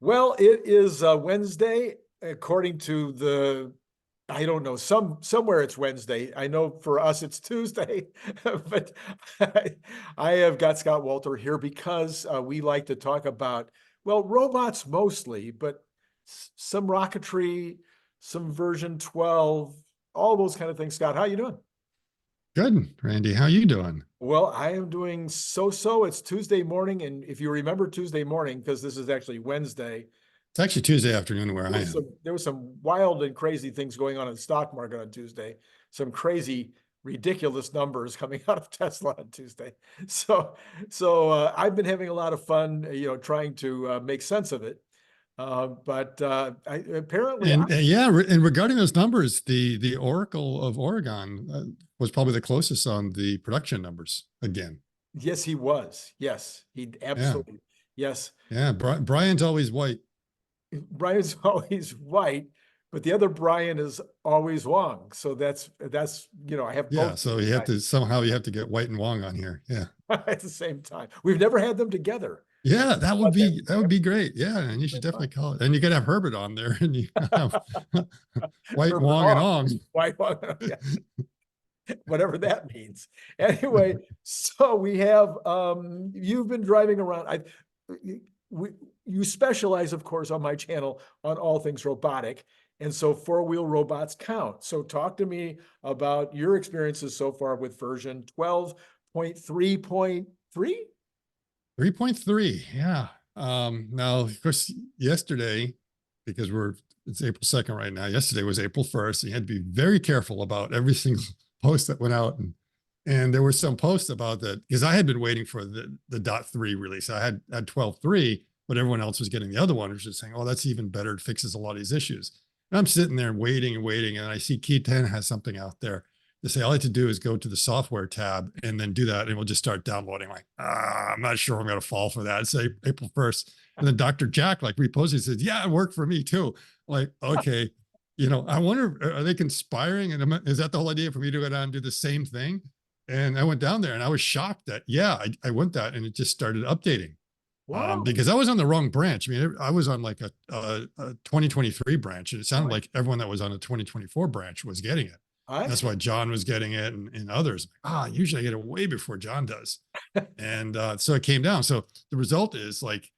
Well, it is Wednesday, according to I don't know, somewhere it's Wednesday. I know for us it's Tuesday, but I have got Scott Walter here because we like to talk about, well, robots mostly, but some rocketry, some version 12, all those kind of things. Scott, how you doing? Good, Randy. How you doing? Well, I am doing so. It's Tuesday morning, and if you remember Tuesday morning, because this is actually Wednesday, It's actually Tuesday afternoon where I am. there was some wild and crazy things going on in the stock market on Tuesday. Some crazy, ridiculous numbers coming out of Tesla on Tuesday. So I've been having a lot of fun, trying to make sense of it. Apparently, And yeah, and regarding those numbers, the Oracle of Oregon was probably the closest on the production numbers again. yes, he was. Yes, he Yeah, absolutely. Yes, yeah. Brian's always white. Brian's always white, but the other Brian is always Wong. So that's I have Yeah, both so you have to somehow you have to get White and Wong on here. Yeah, at the same time. We've never had them together. yeah, But that would be great. Yeah, and you should definitely call it. And you could have Herbert on there, and you have White Herbert Wong and Hawk. Ong. White Wong, yeah, whatever that means. Anyway, so we have you've been driving around. We you specialize, of course, on my channel on all things robotic. And so four-wheel robots count. So talk to me about your experiences so far with version 12.3.3. 3.3, yeah. Now, of course, yesterday, because it's April 2nd right now. Yesterday was April 1st. And you had to be very careful about every single post that went out. And there were some posts about that because I had been waiting for the .3 release. I had 12.3, but everyone else was getting the other one, which was saying, oh, that's even better. It fixes a lot of these issues. And I'm sitting there waiting and waiting. And I see Key 10 has something out there to say, all I have to do is go to the software tab and then do that. And we'll just start downloading. Like, I'm not sure I'm going to fall for that. It's April 1st. And then Dr. Jack reposted, says, yeah, it worked for me too. Like, okay, I wonder, are they conspiring? And is that the whole idea for me to go down and do the same thing? And I went down there and I was shocked that, yeah, I went that and it just started updating. Wow. Because I was on the wrong branch. I mean, I was on like a 2023 branch, and it sounded like everyone that was on a 2024 branch was getting it. That's why John was getting it and others. Usually I get it way before John does. And so it came down. So the result is like,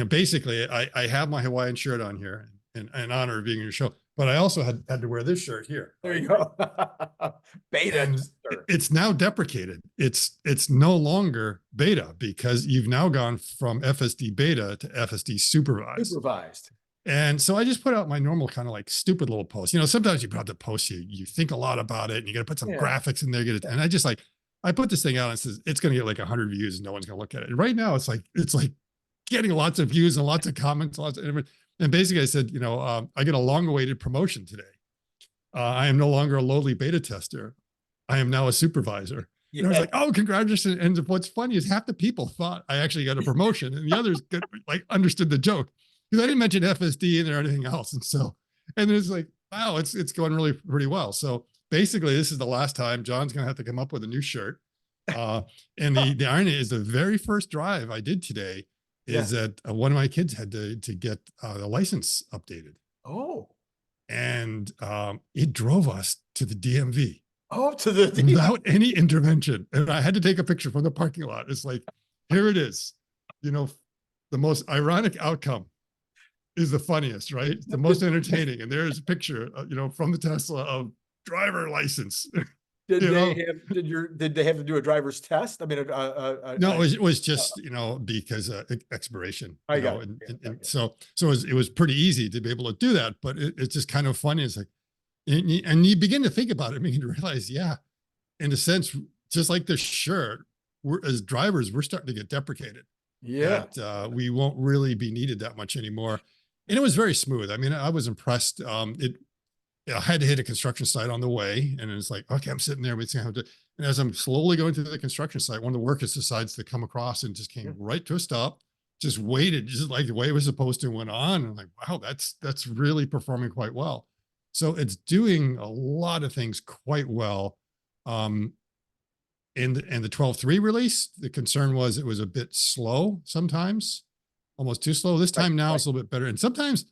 basically I have my Hawaiian shirt on here in honor of being in your show, but I also had to wear this shirt here. There you go. Beta. And it's now deprecated. It's no longer beta because you've now gone from FSD beta to FSD supervised. And so I just put out my normal kind of like stupid little post. Sometimes you put out the post, you think a lot about it and you got to put some graphics in there. And I put this thing out and it says, it's going to get like 100 views and no one's going to look at it. And right now it's like getting lots of views and lots of comments, and basically I said, I get a long awaited promotion today. I am no longer a lowly beta tester. I am now a supervisor. Yeah. And I was like, oh, congratulations. And what's funny is half the people thought I actually got a promotion and the others understood the joke. Because I didn't mention FSD in there or anything else. And it's like, wow, it's going really pretty well. So basically, this is the last time John's going to have to come up with a new shirt. And the irony is the very first drive I did today is that one of my kids had to get the license updated. Oh. And it drove us to the DMV. Oh, to the DMV. Without any intervention. And I had to take a picture from the parking lot. It's like, here it is. The most ironic outcome is the funniest, right? It's the most entertaining. And there's a picture, from the Tesla of driver license. Did they have to do a driver's test? I mean, no, it was just, because expiration. So it was pretty easy to be able to do that, but it's just kind of funny. It's like, and you begin to think about it. I mean, you realize, yeah, in a sense, just like the shirt, as drivers, we're starting to get deprecated. Yeah. That we won't really be needed that much anymore. And it was very smooth. I mean, I was impressed. I had to hit a construction site on the way, and it's like, okay, I'm sitting there, and as I'm slowly going through the construction site, one of the workers decides to come across and just came right to a stop, just waited, just like the way it was supposed to, went on. And I'm like, wow, that's really performing quite well. So it's doing a lot of things quite well. In the 12.3 release, the concern was it was a bit slow sometimes. almost too slow. This time now right. it's a little bit better. And sometimes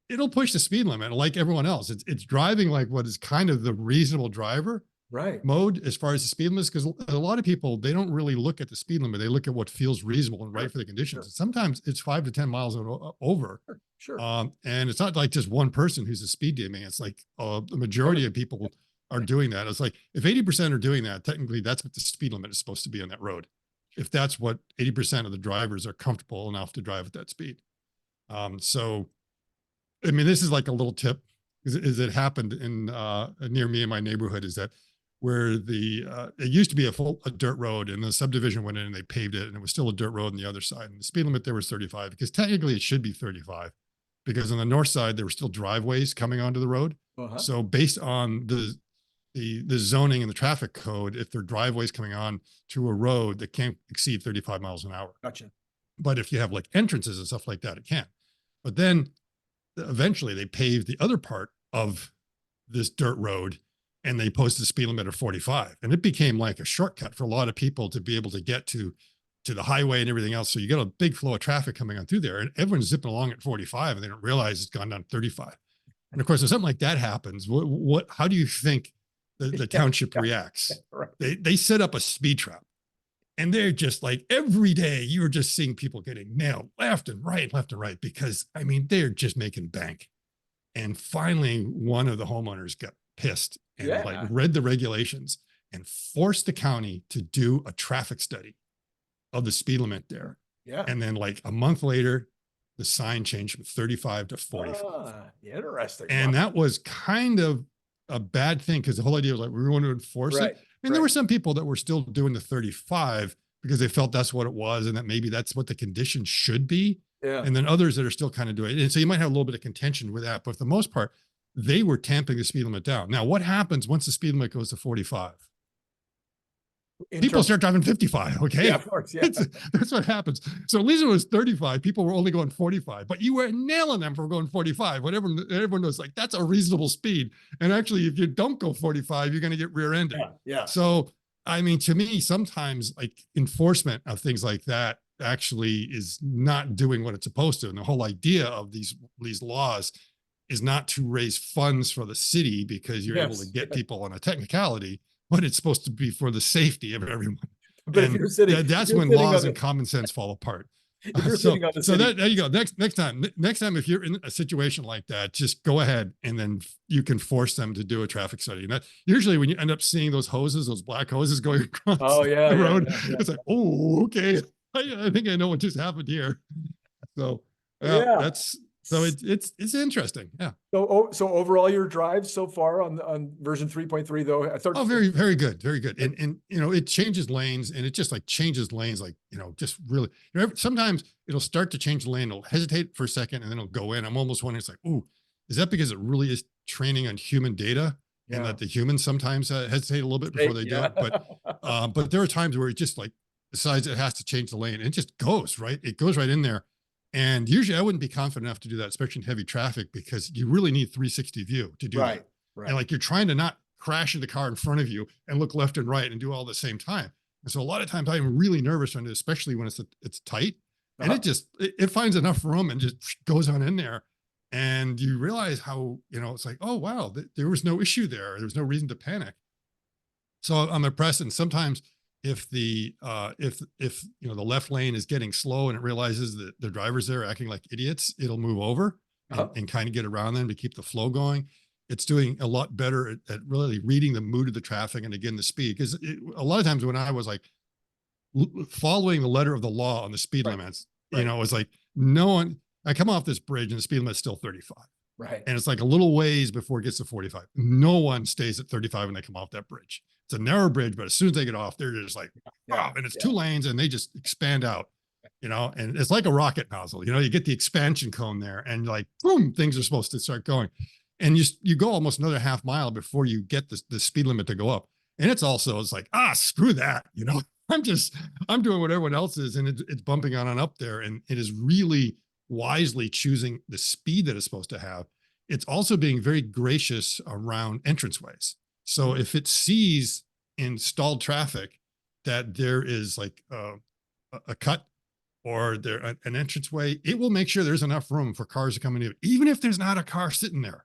it'll push the speed limit like everyone else. It's driving like what is kind of the reasonable driver Right. mode as far as the speed limit, because a lot of people, they don't really look at the speed limit. They look at what feels reasonable and right for the conditions. Sure. Sometimes it's 5 to 10 miles over. Sure. And it's not like just one person who's a speed demon. It's like the majority of people are doing that. It's like if 80% are doing that, technically that's what the speed limit is supposed to be on that road. If that's what 80% of the drivers are comfortable enough to drive at that speed. So, I mean, this is like a little tip is it happened in near me in my neighborhood, is that where it used to be a dirt road, and the subdivision went in and they paved it, and it was still a dirt road on the other side. And the speed limit there was 35, because technically it should be 35, because on the north side there were still driveways coming onto the road. So based on the zoning and the traffic code, if there are driveways coming on to a road that can't exceed 35 miles an hour. Gotcha. But if you have like entrances and stuff like that, it can. But then eventually they paved the other part of this dirt road, and they posted the speed limit of 45. And it became like a shortcut for a lot of people to be able to get to the highway and everything else. So you got a big flow of traffic coming on through there, and everyone's zipping along at 45, and they don't realize it's gone down to 35. And of course, if something like that happens, how do you think the township reacts? Right. They set up a speed trap, and they're just like, every day you're just seeing people getting nailed left and right, because I mean, they're just making bank. And finally, one of the homeowners got pissed and like read the regulations and forced the county to do a traffic study of the speed limit there. And then like a month later, the sign changed from 35 to 45. Interesting. And that was kind of a bad thing, because the whole idea was like, we want to enforce it. And there were some people that were still doing the 35 because they felt that's what it was, and that maybe that's what the conditions should be. And then others that are still kind of doing it. And so you might have a little bit of contention with that, but for the most part, they were tamping the speed limit down. Now, what happens once the speed limit goes to 45? People start driving 55. Okay. Yeah, of course. Yeah. That's what happens. So at least it was 35. People were only going 45, but you were nailing them for going 45. Whatever, everyone knows, like, that's a reasonable speed. And actually, if you don't go 45, you're going to get rear-ended. So, I mean, to me, sometimes like enforcement of things like that actually is not doing what it's supposed to. And the whole idea of these laws is not to raise funds for the city because you're able to get people on a technicality, but it's supposed to be for the safety of everyone. But if you're sitting, that's when laws and common sense fall apart. So there you go. Next time, if you're in a situation like that, just go ahead and then you can force them to do a traffic study. And that usually when you end up seeing those hoses, those black hoses going across the road, it's like, oh, okay. I think I know what just happened here. So it's interesting. Yeah. So overall, your drive so far on version 3.3 though, I thought. Oh, very, very good. Very good. And you know, it changes lanes, and it just like changes lanes, like, you know, just really, you know, sometimes it'll start to change the lane. It'll hesitate for a second and then it'll go in. I'm almost wondering, it's like, ooh, is that because it really is training on human data? And that the humans sometimes hesitate a little bit before they do it. But there are times where it just like decides it has to change the lane, and it just goes right. It goes right in there. And usually I wouldn't be confident enough to do that, especially in heavy traffic, because you really need 360 view to do that. And like, you're trying to not crash into the car in front of you and look left and right and do all at the same time. And so a lot of times I'm really nervous on it, especially when it's tight, and it finds enough room and just goes on in there. And you realize how, you know, it's like, oh, wow, there was no issue there. There was no reason to panic. So I'm impressed. And sometimes if you know, the left lane is getting slow and it realizes that the drivers there are acting like idiots, it'll move over and kind of get around them to keep the flow going. It's doing a lot better at really reading the mood of the traffic and again the speed, because a lot of times when I was like following the letter of the law on the speed limits, you know, it was like I come off this bridge and the speed limit's still 35. And it's like a little ways before it gets to 45. No one stays at 35 when they come off that bridge. It's a narrow bridge, but as soon as they get off, they're just like, wow, and it's 2 lanes and they just expand out, you know, and it's like a rocket nozzle. You know, you get the expansion cone there and like, boom, things are supposed to start going. And you go almost another half mile before you get the speed limit to go up. And it's like, screw that. You know, I'm doing what everyone else is, and it's bumping on up there. And it is really wisely choosing the speed that it's supposed to have. It's also being very gracious around entranceways. So if it sees in stalled traffic that there is like a cut or there an entranceway, it will make sure there's enough room for cars to come in, even if there's not a car sitting there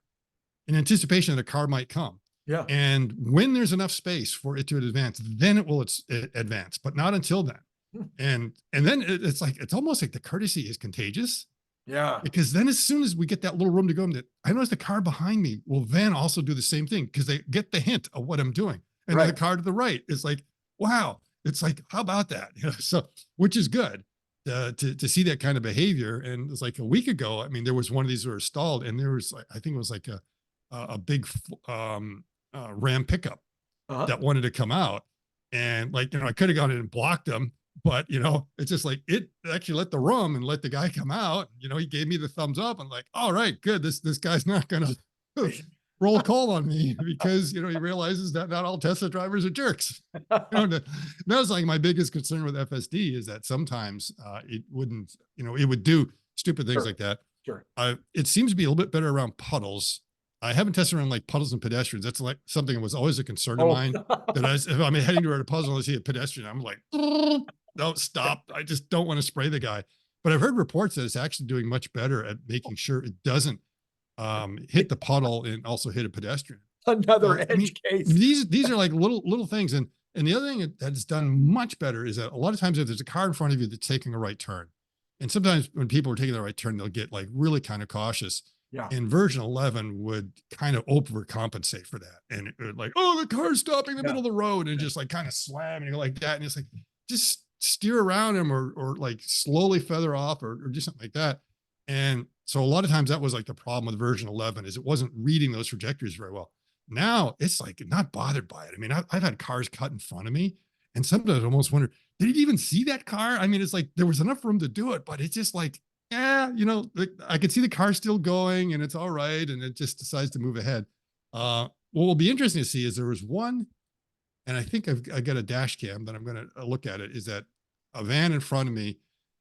in anticipation that a car might come. Yeah. And when there's enough space for it to advance, then it will advance, but not until then. And then it's like, it's almost like the courtesy is contagious. Yeah. Because then as soon as we get that little room to go in, I notice the car behind me will then also do the same thing because they get the hint of what I'm doing. And then the car to the right is like, wow, it's like, how about that? You know, so, which is good to see that kind of behavior. And it's like a week ago, I mean, there was one of these that were stalled, and there was like, I think it was like a big Ram pickup that wanted to come out. And like, you know, I could have gone in and blocked them, but you know, it's just like, it actually let the room and let the guy come out. You know, he gave me the thumbs up. I'm like, all right, good. This guy's not going to roll a call on me because, you know, he realizes that not all Tesla drivers are jerks. You know, that was like my biggest concern with FSD is that sometimes it wouldn't, you know, it would do stupid things like that. Sure. It seems to be a little bit better around puddles. I haven't tested around like puddles and pedestrians. That's like something that was always a concern of mine. That if I'm heading toward a puddle and I see a pedestrian, I'm like, don't stop. I just don't want to spray the guy. But I've heard reports that it's actually doing much better at making sure it doesn't hit the puddle and also hit a pedestrian. Another edge case. These are like little things. And the other thing that's done much better is that a lot of times if there's a car in front of you that's taking a right turn, and sometimes when people are taking the right turn, they'll get like really kind of cautious. Yeah. And version 11 would kind of overcompensate for that. And it would like, oh, the car's stopping in the middle of the road, and just like kind of slam and like that. And it's like, just steer around him or like slowly feather off or do something like that. And so a lot of times that was like the problem with version 11 is it wasn't reading those trajectories very well. Now it's like not bothered by it. I mean, I've had cars cut in front of me, and sometimes I almost wonder, did it even see that car? I mean, it's like there was enough room to do it, but it's just like, yeah, you know, I could see the car still going and it's all right. And it just decides to move ahead. What will be interesting to see is there was one, and I think I got a dash cam that I'm going to look at it, is that a van in front of me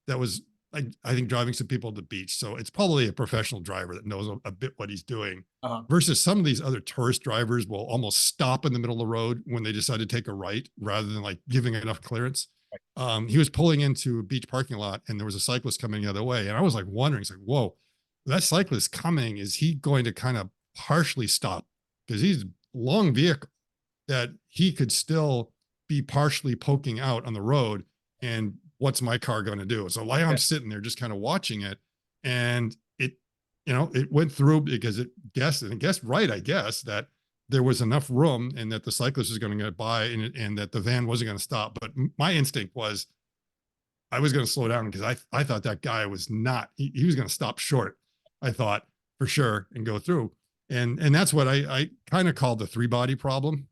that was, I think, driving some people to the beach. So it's probably a professional driver that knows a bit what he's doing versus some of these other tourist drivers will almost stop in the middle of the road when they decide to take a right rather than like giving enough clearance. He was pulling into a beach parking lot and there was a cyclist coming the other way. And I was like wondering, it's like, whoa, that cyclist coming, is he going to kind of partially stop? Because he's a long vehicle that he could still be partially poking out on the road. And what's my car going to do? So while I'm sitting there just kind of watching it, and it, you know, it went through because it guessed right, I guess, that there was enough room and that the cyclist was going to get by and that the van wasn't going to stop. But my instinct was I was going to slow down because I thought that guy was not, he was going to stop short, I thought, for sure, and go through. And that's what I kind of called the three body problem.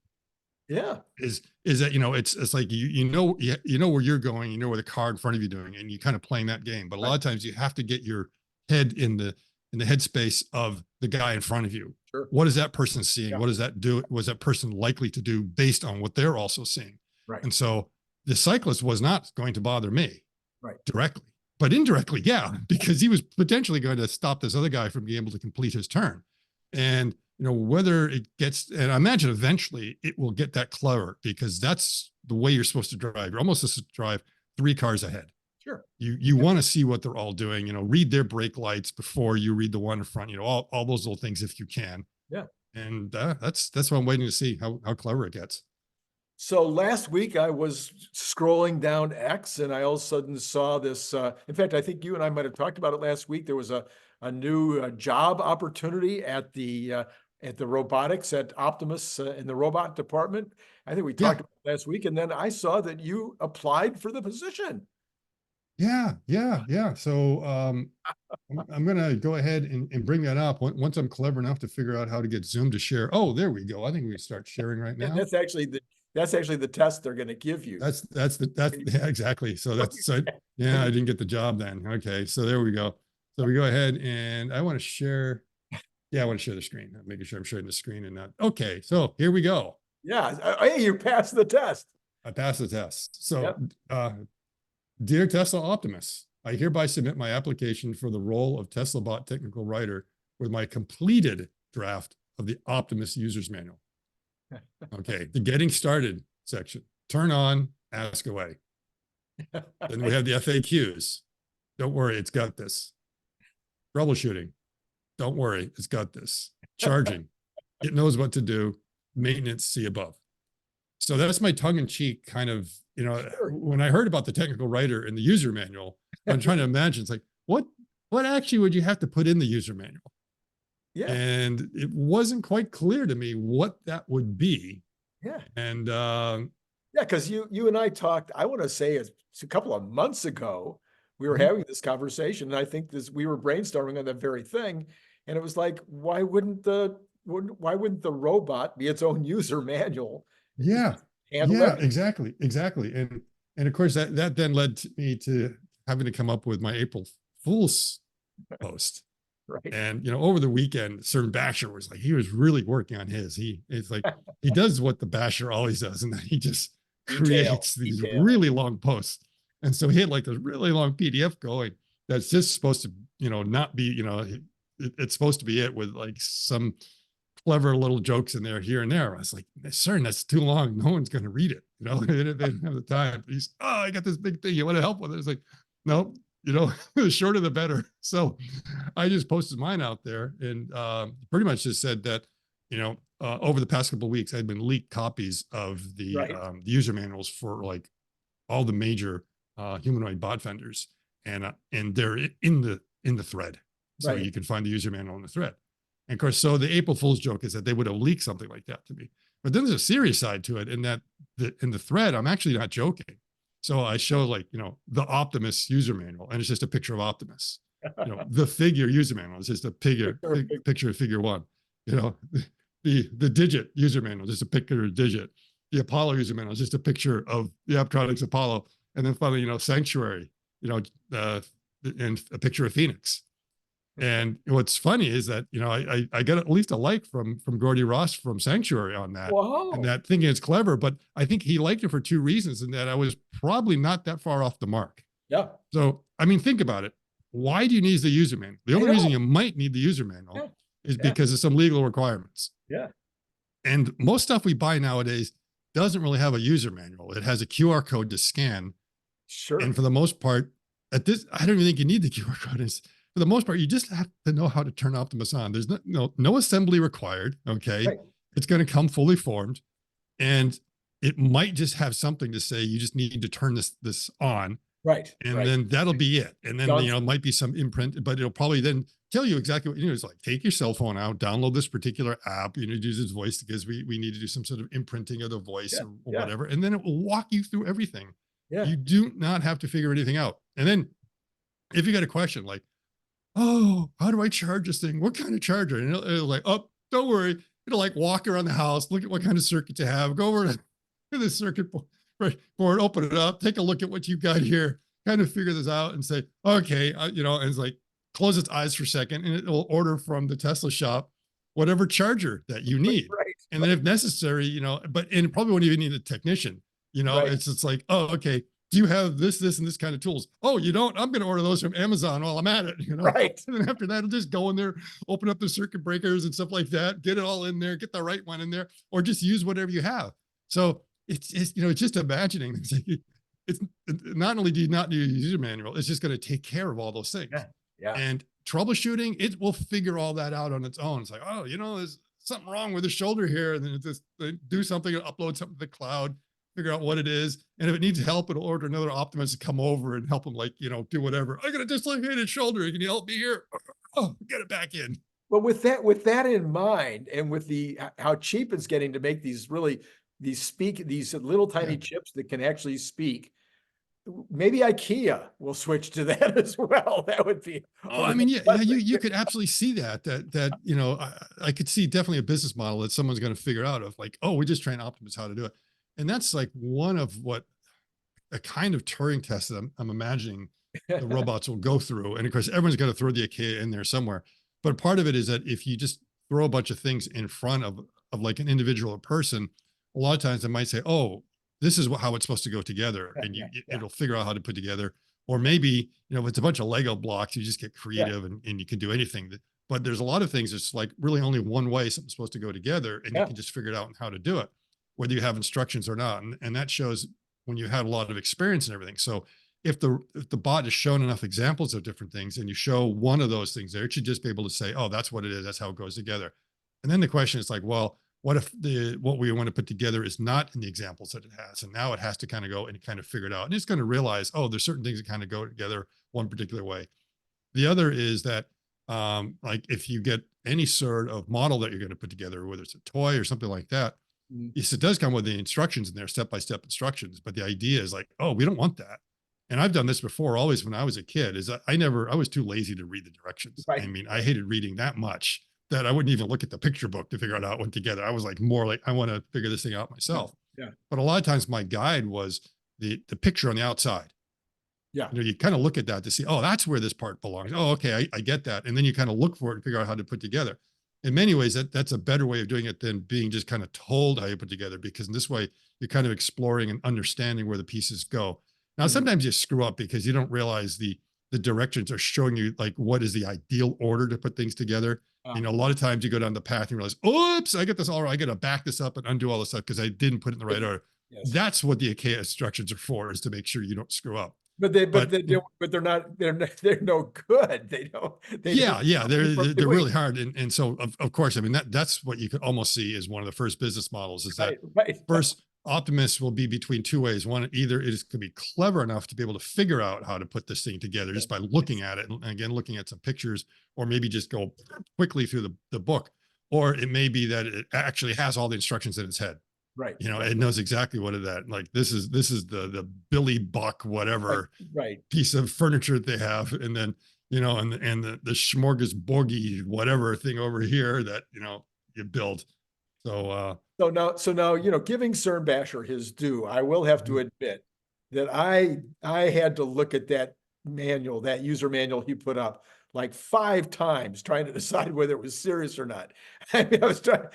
Yeah. Is that, you know, it's like, you know where you're going, you know where the car in front of you doing, and you kind of playing that game. But a lot of times you have to get your head in the headspace of the guy in front of you. Sure. What is that person seeing? What does that do? Was that person likely to do based on what they're also seeing? Right. And so the cyclist was not going to bother me directly, but indirectly, yeah, because he was potentially going to stop this other guy from being able to complete his turn. And, you know, whether it gets, and I imagine eventually it will get that clever, because that's the way you're supposed to drive. You're almost supposed to drive 3 cars ahead. Sure. You want to see what they're all doing, you know, read their brake lights before you read the one in front, you know, all those little things if you can. Yeah. And that's what I'm waiting to see, how clever it gets. So last week I was scrolling down X and I all of a sudden saw this. In fact, I think you and I might have talked about it last week. There was a new job opportunity at the robotics at Optimus in the robot department. I think we talked about it last week, and then I saw that you applied for the position. Yeah. So I'm going to go ahead and bring that up once I'm clever enough to figure out how to get Zoom to share. Oh, there we go. I think we can start sharing right now. And that's actually the test they're going to give you. Yeah, exactly. So yeah, I didn't get the job then. Okay. So there we go. So we go ahead and I want to share. Yeah, I want to share the screen. I'm making sure I'm sharing the screen and not. Okay. So here we go. Yeah. Hey, you passed the test. I passed the test. So, dear Tesla Optimus, I hereby submit my application for the role of Tesla Bot Technical Writer with my completed draft of the Optimus User's Manual. Okay, the Getting Started section. Turn on, ask away. Then we have the FAQs. Don't worry, it's got this. Troubleshooting. Don't worry, it's got this. Charging. It knows what to do. Maintenance, see above. So that's my tongue-in-cheek kind of, Sure. when I heard about the technical writer in the user manual, I'm trying to imagine, it's like, what actually would you have to put in the user manual? Yeah. And it wasn't quite clear to me what that would be. Yeah. And yeah, because you and I talked, I want to say it's a couple of months ago, we were having this conversation, and I think we were brainstorming on that very thing. And it was like, why wouldn't the robot be its own user manual? yeah, exactly. And of course that then led me to having to come up with my April Fool's post. Right. And over the weekend, Cern Basher was like, he was really working on his. It's like he does what the Basher always does, and then he just creates these really long posts. And so he had like this really long PDF going that's just supposed to, not be, it's supposed to be it with like some clever little jokes in there here and there. I was like, Cern, that's too long. No one's going to read it. They didn't have the time. He's, I got this big thing. You want to help with it? It's like, nope. The shorter the better. So I just posted mine out there, and pretty much just said that, over the past couple of weeks, I'd been leaked copies of the user manuals for like all the major humanoid bot vendors, and they're in the thread, so you can find the user manual in the thread. And of course, so the April Fool's joke is that they would have leaked something like that to me. But then there's a serious side to it, in that in the thread, I'm actually not joking. So I show like, the Optimus user manual, and it's just a picture of Optimus. The figure user manual is just a picture of figure one. The digit user manual, just a picture of digit. The Apollo user manual is just a picture of the Optronics Apollo. And then finally, Sanctuary, and a picture of Phoenix. And what's funny is that, I got at least a like from Gordy Ross from Sanctuary on that. Whoa. And that thinking it's clever, but I think he liked it for two reasons, and that I was probably not that far off the mark. Yeah. So, I mean, think about it. Why do you need the user manual? The only reason you might need the user manual is because of some legal requirements. Yeah. And most stuff we buy nowadays doesn't really have a user manual. It has a QR code to scan. Sure. And for the most part, I don't even think you need the QR code. For the most part, you just have to know how to turn Optimus on. There's no assembly required. Okay. Right. It's going to come fully formed, and it might just have something to say, you just need to turn this on. Right. And then that'll be it. And then, it might be some imprint, but it'll probably then tell you exactly what, it's like, take your cell phone out, download this particular app, use its voice, because we need to do some sort of imprinting of the voice or whatever. And then it will walk you through everything. Yeah. You do not have to figure anything out. And then if you got a question like, oh, how do I charge this thing? What kind of charger? And it'll like, oh, don't worry. It'll like walk around the house, look at what kind of circuit you have, go over to the circuit board, open it up, take a look at what you've got here, kind of figure this out and say, okay, and it's like, close its eyes for a second, and it will order from the Tesla shop whatever charger that you need. Right. And then if necessary, and it probably won't even need a technician. It's like, oh, okay, do you have this, and this kind of tools? Oh, you don't? I'm going to order those from Amazon while I'm at it, Right. And then after that, I'll just go in there, open up the circuit breakers and stuff like that, get it all in there, get the right one in there, or just use whatever you have. So it's just imagining. It's not only do you not need a user manual, it's just going to take care of all those things. Yeah. And troubleshooting, it will figure all that out on its own. It's like, oh, there's something wrong with the shoulder here. And then it just do something, upload something to the cloud, figure out what it is. And if it needs help, it'll order another Optimus to come over and help them, do whatever. I got a dislocated shoulder. Can you help me here? Oh, get it back in. Well, with that in mind, and with how cheap it's getting to make these little tiny chips that can actually speak, maybe IKEA will switch to that as well. That would be. Oh, I mean, you could absolutely see that I could see definitely a business model that someone's going to figure out of like, oh, we just train Optimus how to do it. And that's like one of a kind of Turing test that I'm imagining the robots will go through. And of course, everyone's going to throw the IKEA in there somewhere. But part of it is that if you just throw a bunch of things in front of like an individual person, a lot of times they might say, oh, this is how it's supposed to go together. And it'll figure out how to put together. Or maybe, if it's a bunch of Lego blocks, you just get creative and you can do anything. But there's a lot of things that's like really only one way something's supposed to go together, and you can just figure it out and how to do it, whether you have instructions or not. And that shows when you had a lot of experience and everything. So if the bot is shown enough examples of different things and you show one of those things there, it should just be able to say, oh, that's what it is. That's how it goes together. And then the question is like, well, what if what we want to put together is not in the examples that it has? And now it has to kind of go and kind of figure it out. And it's going to realize, oh, there's certain things that kind of go together one particular way. The other is that like if you get any sort of model that you're going to put together, whether it's a toy or something like that, yes, it does come with the instructions in there, step-by-step instructions. But the idea is like, oh, we don't want that. And I've done this before, always when I was a kid, is I was too lazy to read the directions. Right. I mean, I hated reading that much that I wouldn't even look at the picture book to figure out how it went together. I was like, more like, I want to figure this thing out myself. Yeah. But a lot of times my guide was the picture on the outside. Yeah. You kind of look at that to see, oh, that's where this part belongs. Oh, okay, I get that. And then you kind of look for it and figure out how to put together. In many ways, that's a better way of doing it than being just kind of told how you put together, because in this way, you're kind of exploring and understanding where the pieces go. Now, sometimes you screw up because you don't realize the directions are showing you like what is the ideal order to put things together. A lot of times you go down the path and you realize, oops, I get this all right. I got to back this up and undo all this stuff because I didn't put it in the right order. Yes. That's what the IKEA instructions are for, is to make sure you don't screw up. But they're no good. They're really hard. And so of course, I mean, that's what you could almost see as one of the first business models, is that first Optimus will be between two ways. One, either it is going to be clever enough to be able to figure out how to put this thing together just by looking at it, and again, looking at some pictures, or maybe just go quickly through the book. Or it may be that it actually has all the instructions in its head. Right. It knows exactly what it is. Like this is the Billy Buck, whatever piece of furniture that they have. And then, and the smorgasborgy, whatever thing over here that, you build. So now, giving Cern Basher his due, I will have to admit that I had to look at that manual, that user manual he put up, like 5 times trying to decide whether it was serious or not. I mean, I was trying,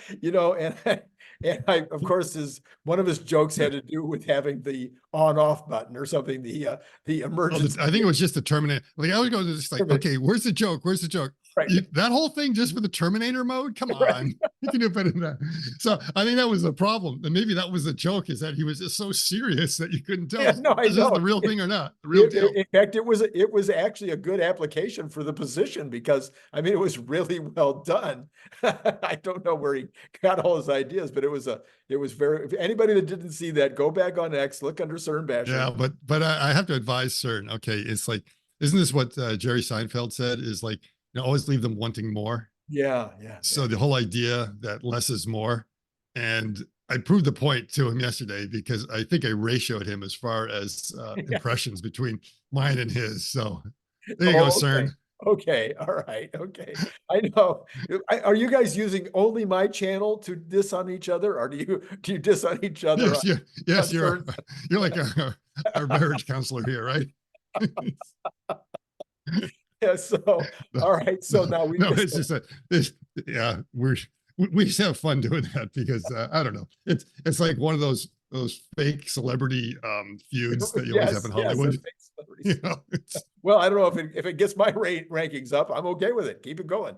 and I, of course, one of his jokes had to do with having the on-off button or something, the emergency. I think it was just the Terminator. Like I was going to just like, okay, where's the joke? Where's the joke? Right. That whole thing just for the Terminator mode? Come on. You can do better than that. So I think that was the problem. And maybe that was the joke, is that he was just so serious that you couldn't tell is this the real thing or not. The real deal. In fact, it was actually a good application for the position, because I mean, it was really well done. I don't know where he got all his ideas, but it was very, if anybody that didn't see that, go back on X, look under Cern Basher. Yeah, but I have to advise Cern. Okay, it's like, isn't this what Jerry Seinfeld said? Is like, always leave them wanting more. Yeah. So the whole idea that less is more, and I proved the point to him yesterday, because I think I ratioed him as far as impressions between mine and his. So there you go, Cern. Okay. All right. Okay. I know. Are you guys using only my channel to diss on each other, or do you diss on each other? Yes, you're like our marriage counselor here, right? Yeah. So, all right. So now we just have fun doing that, because I don't know. It's like one of those fake celebrity feuds that you always have in Hollywood. Well, I don't know if it gets my rankings up, I'm okay with it. Keep it going.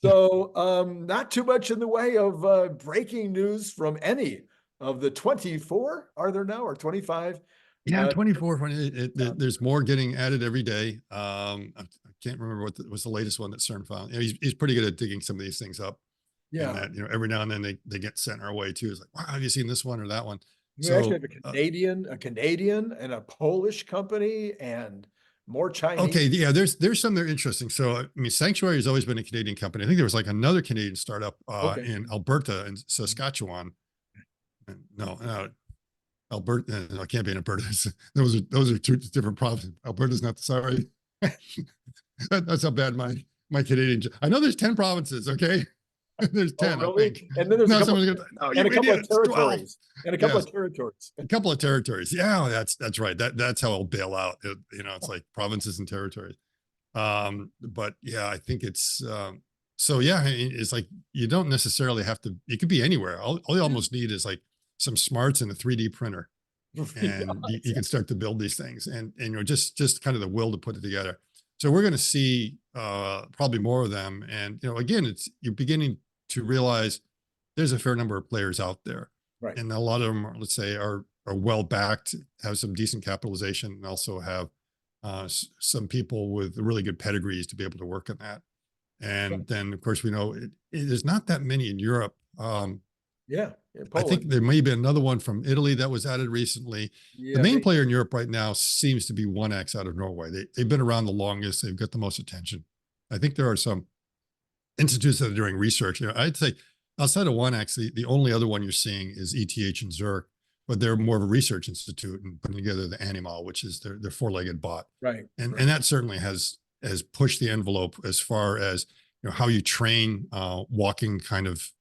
So not too much in the way of breaking news from any of the 24, are there now, or 25? Yeah, 24. There's more getting added every day. I can't remember what was the latest one that Cern found. He's pretty good at digging some of these things up. Yeah. And that, every now and then they get sent our way too. It's like, wow, have you seen this one or that one? We actually have a Canadian and a Polish company, and more Chinese. Okay, yeah, there's some that are interesting. So I mean, Sanctuary has always been a Canadian company. I think there was like another Canadian startup in Alberta and Saskatchewan. No, Alberta. No, it can't be in Alberta. Those are two different provinces. Alberta's not. Sorry, that's how bad my Canadian. I know there's 10 provinces. Okay. There's 10, really? I think. And then there's a couple of territories. And a couple of territories. A couple of territories. Yeah, that's right. That's how it'll bail out. It's like provinces and territories. But yeah, I think it's so yeah, it's like you don't necessarily have to, you could be anywhere. All you almost need is like some smarts and a 3D printer. And you can start to build these things, and just kind of the will to put it together. So we're going to see probably more of them. And, again, you're beginning to realize there's a fair number of players out there. Right. And a lot of them, let's say, are are well backed, have some decent capitalization, and also have some people with really good pedigrees to be able to work on that. And then, of course, we know there's not that many in Europe. Yeah, I think there may be another one from Italy that was added recently. The Yeah, main player in Europe right now seems to be 1X out of Norway. They've been around the longest. They've got the most attention. I think there are some institutes that are doing research. I'd say outside of 1X, the only other one you're seeing is ETH and Zurich, but they're more of a research institute and putting together the Animal, which is their four-legged bot. Right. And that certainly has pushed the envelope as far as how you train walking kind of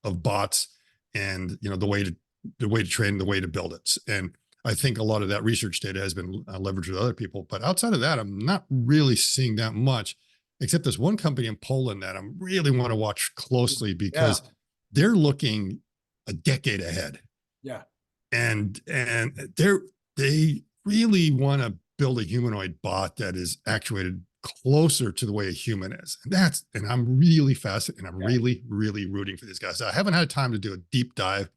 bots, and the way to train, the way to build it. And I think a lot of that research data has been leveraged with other people. But outside of that, I'm not really seeing that much, except there's one company in Poland that I really want to watch closely because they're looking a decade ahead. Yeah. And they really want to build a humanoid bot that is actuated closer to the way a human is. And I'm really fascinated, and I'm really, really rooting for these guys. I haven't had time to do a deep dive.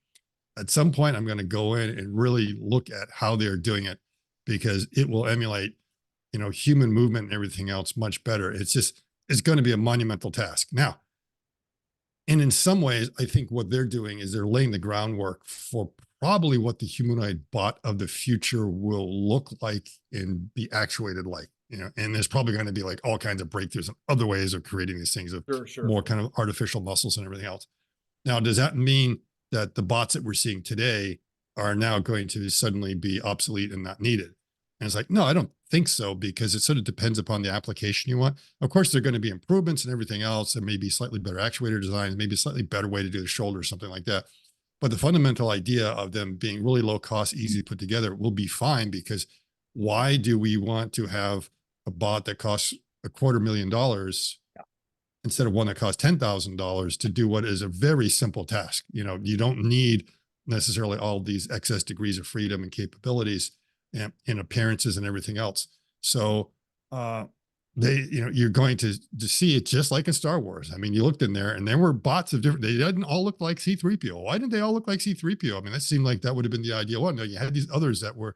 At some point, I'm going to go in and really look at how they're doing it, because it will emulate, human movement and everything else much better. It's going to be a monumental task. Now, and in some ways, I think what they're doing is they're laying the groundwork for probably what the humanoid bot of the future will look like and be actuated like. And there's probably going to be like all kinds of breakthroughs and other ways of creating these things of more kind of artificial muscles and everything else. Now, does that mean that the bots that we're seeing today are now going to suddenly be obsolete and not needed? And it's like, no, I don't think so, because it sort of depends upon the application you want. Of course, there are going to be improvements and everything else, and maybe slightly better actuator designs, maybe a slightly better way to do the shoulder or something like that. But the fundamental idea of them being really low cost, easy to put together will be fine, because why do we want to have a bot that costs $250,000 instead of one that costs $10,000 to do what is a very simple task? You don't need necessarily all these excess degrees of freedom and capabilities and appearances and everything else. So you're going to see it just like in Star Wars. I mean, you looked in there and there were bots of different, they didn't all look like C-3PO. Why didn't they all look like C-3PO? I mean, that seemed like that would have been the ideal one. No, you had these others that were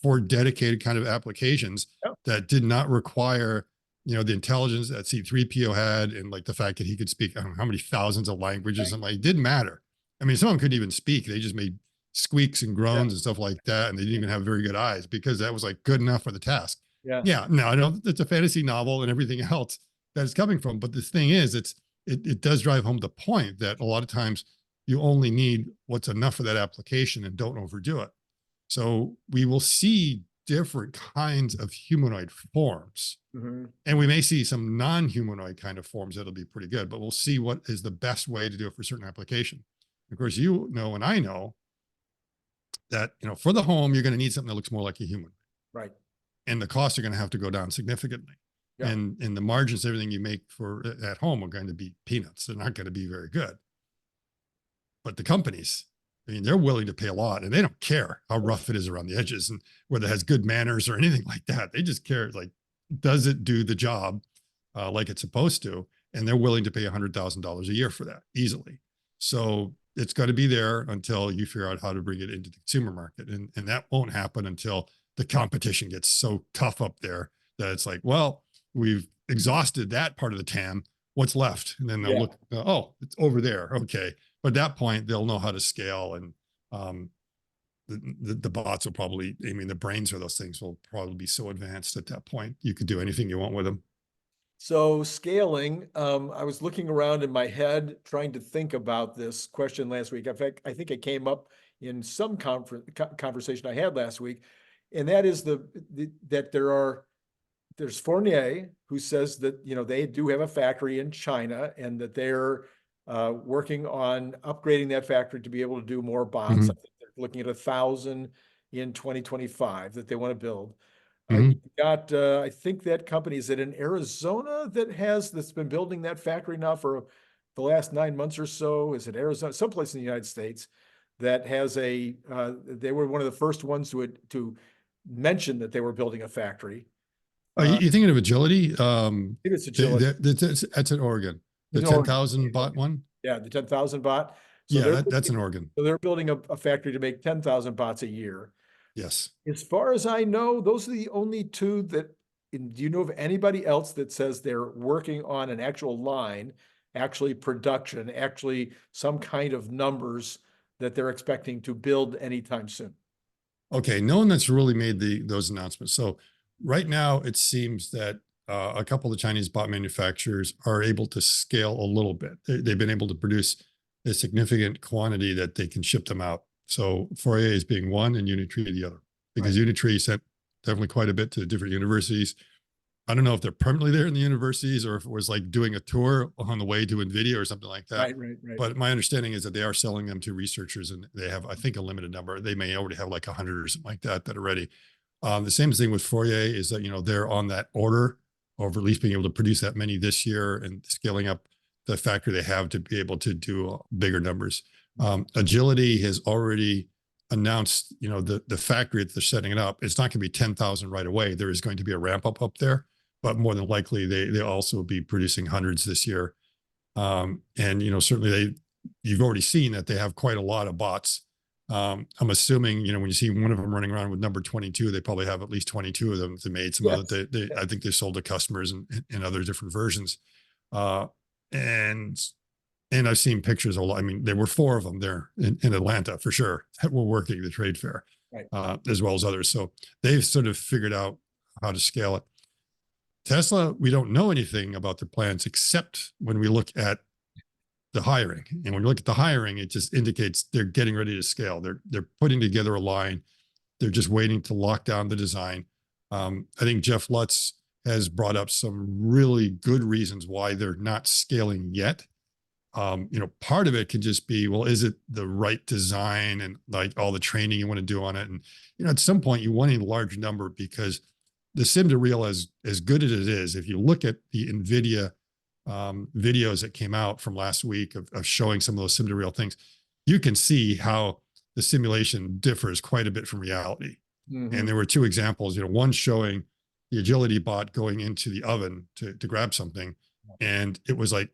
for dedicated kind of applications that did not require, the intelligence that C-3PO had, and like the fact that he could speak, I don't know how many thousands of languages. And like, it didn't matter. I mean, some of them couldn't even speak. They just made squeaks and groans and stuff like that. And they didn't even have very good eyes, because that was like good enough for the task. Yeah. No, I know it's a fantasy novel and everything else that it's coming from. But the thing is, it does drive home the point that a lot of times you only need what's enough for that application and don't overdo it. So we will see different kinds of humanoid forms, and we may see some non-humanoid kind of forms that'll be pretty good, but we'll see what is the best way to do it for certain application. Of course, and I know that, for the home, you're going to need something that looks more like a human. Right. And the costs are going to have to go down significantly. And the margins, everything you make for at home are going to be peanuts. They're not going to be very good. But the companies, I mean, they're willing to pay a lot, and they don't care how rough it is around the edges and whether it has good manners or anything like that. They just care, like, does it do the job like it's supposed to? And they're willing to pay $100,000 a year for that easily. So it's got to be there until you figure out how to bring it into the consumer market. And that won't happen until the competition gets so tough up there that it's like, well, we've exhausted that part of the TAM. What's left? And then they'll look, oh, it's over there. Okay. But at that point, they'll know how to scale, and the bots will probably, I mean, the brains for those things will probably be so advanced at that point, you could do anything you want with them. So scaling, I was looking around in my head trying to think about this question last week. In fact, I think it came up in some conversation I had last week, and that is that there's Fournier, who says that they do have a factory in China, and that they're working on upgrading that factory to be able to do more bots. I think they're looking at 1,000 in 2025 that they want to build. You got, I think that company is in Arizona that's been building that factory now for the last 9 months or so. Is it Arizona? Someplace in the United States that has they were one of the first ones to mention that they were building a factory. Are you thinking of Agility? I think it's Agility. That's in Oregon. The 10,000 bot one? Yeah, the 10,000 bot. So Yeah, they're that's an organ. so they're building a factory to make 10,000 bots a year. Yes. As far as I know, those are the only two that, do you know of anybody else that says they're working on an actual line, actually production, actually some kind of numbers that they're expecting to build anytime soon? Okay, no one that's really made those announcements. So right now, it seems that a couple of the Chinese bot manufacturers are able to scale a little bit. They've been able to produce a significant quantity that they can ship them out. So Fourier is being one and Unitree the other, because Unitree sent definitely quite a bit to different universities. I don't know if they're permanently there in the universities or if it was like doing a tour on the way to NVIDIA or something like that. Right. But my understanding is that they are selling them to researchers, and they have, I think, a limited number. They may already have like 100 or something like that are ready. The same thing with Fourier is that, they're on that order of at least being able to produce that many this year and scaling up the factory they have to be able to do bigger numbers. Agility has already announced, the factory that they're setting it up. It's not going to be 10,000 right away. There is going to be a ramp up there, but more than likely they'll also be producing hundreds this year. And certainly you've already seen that they have quite a lot of bots. I'm assuming, when you see one of them running around with number 22, they probably have at least 22 of them that made some other, I think they sold to customers in other different versions. And I've seen pictures a lot. I mean, there were 4 of them there in Atlanta for sure that were working the trade fair, as well as others. So they've sort of figured out how to scale it. Tesla, we don't know anything about their plans except when we look at the hiring. And when you look at the hiring, it just indicates they're getting ready to scale. They're putting together a line. They're just waiting to lock down the design. I think Jeff Lutz has brought up some really good reasons why they're not scaling yet. Part of it can just be, well, is it the right design and like all the training you want to do on it? And, at some point you want a large number, because the sim to real, as good as it is, if you look at the NVIDIA videos that came out from last week of showing some of those sim to real things, you can see how the simulation differs quite a bit from reality. And there were 2 examples, one showing the agility bot going into the oven to grab something. And it was like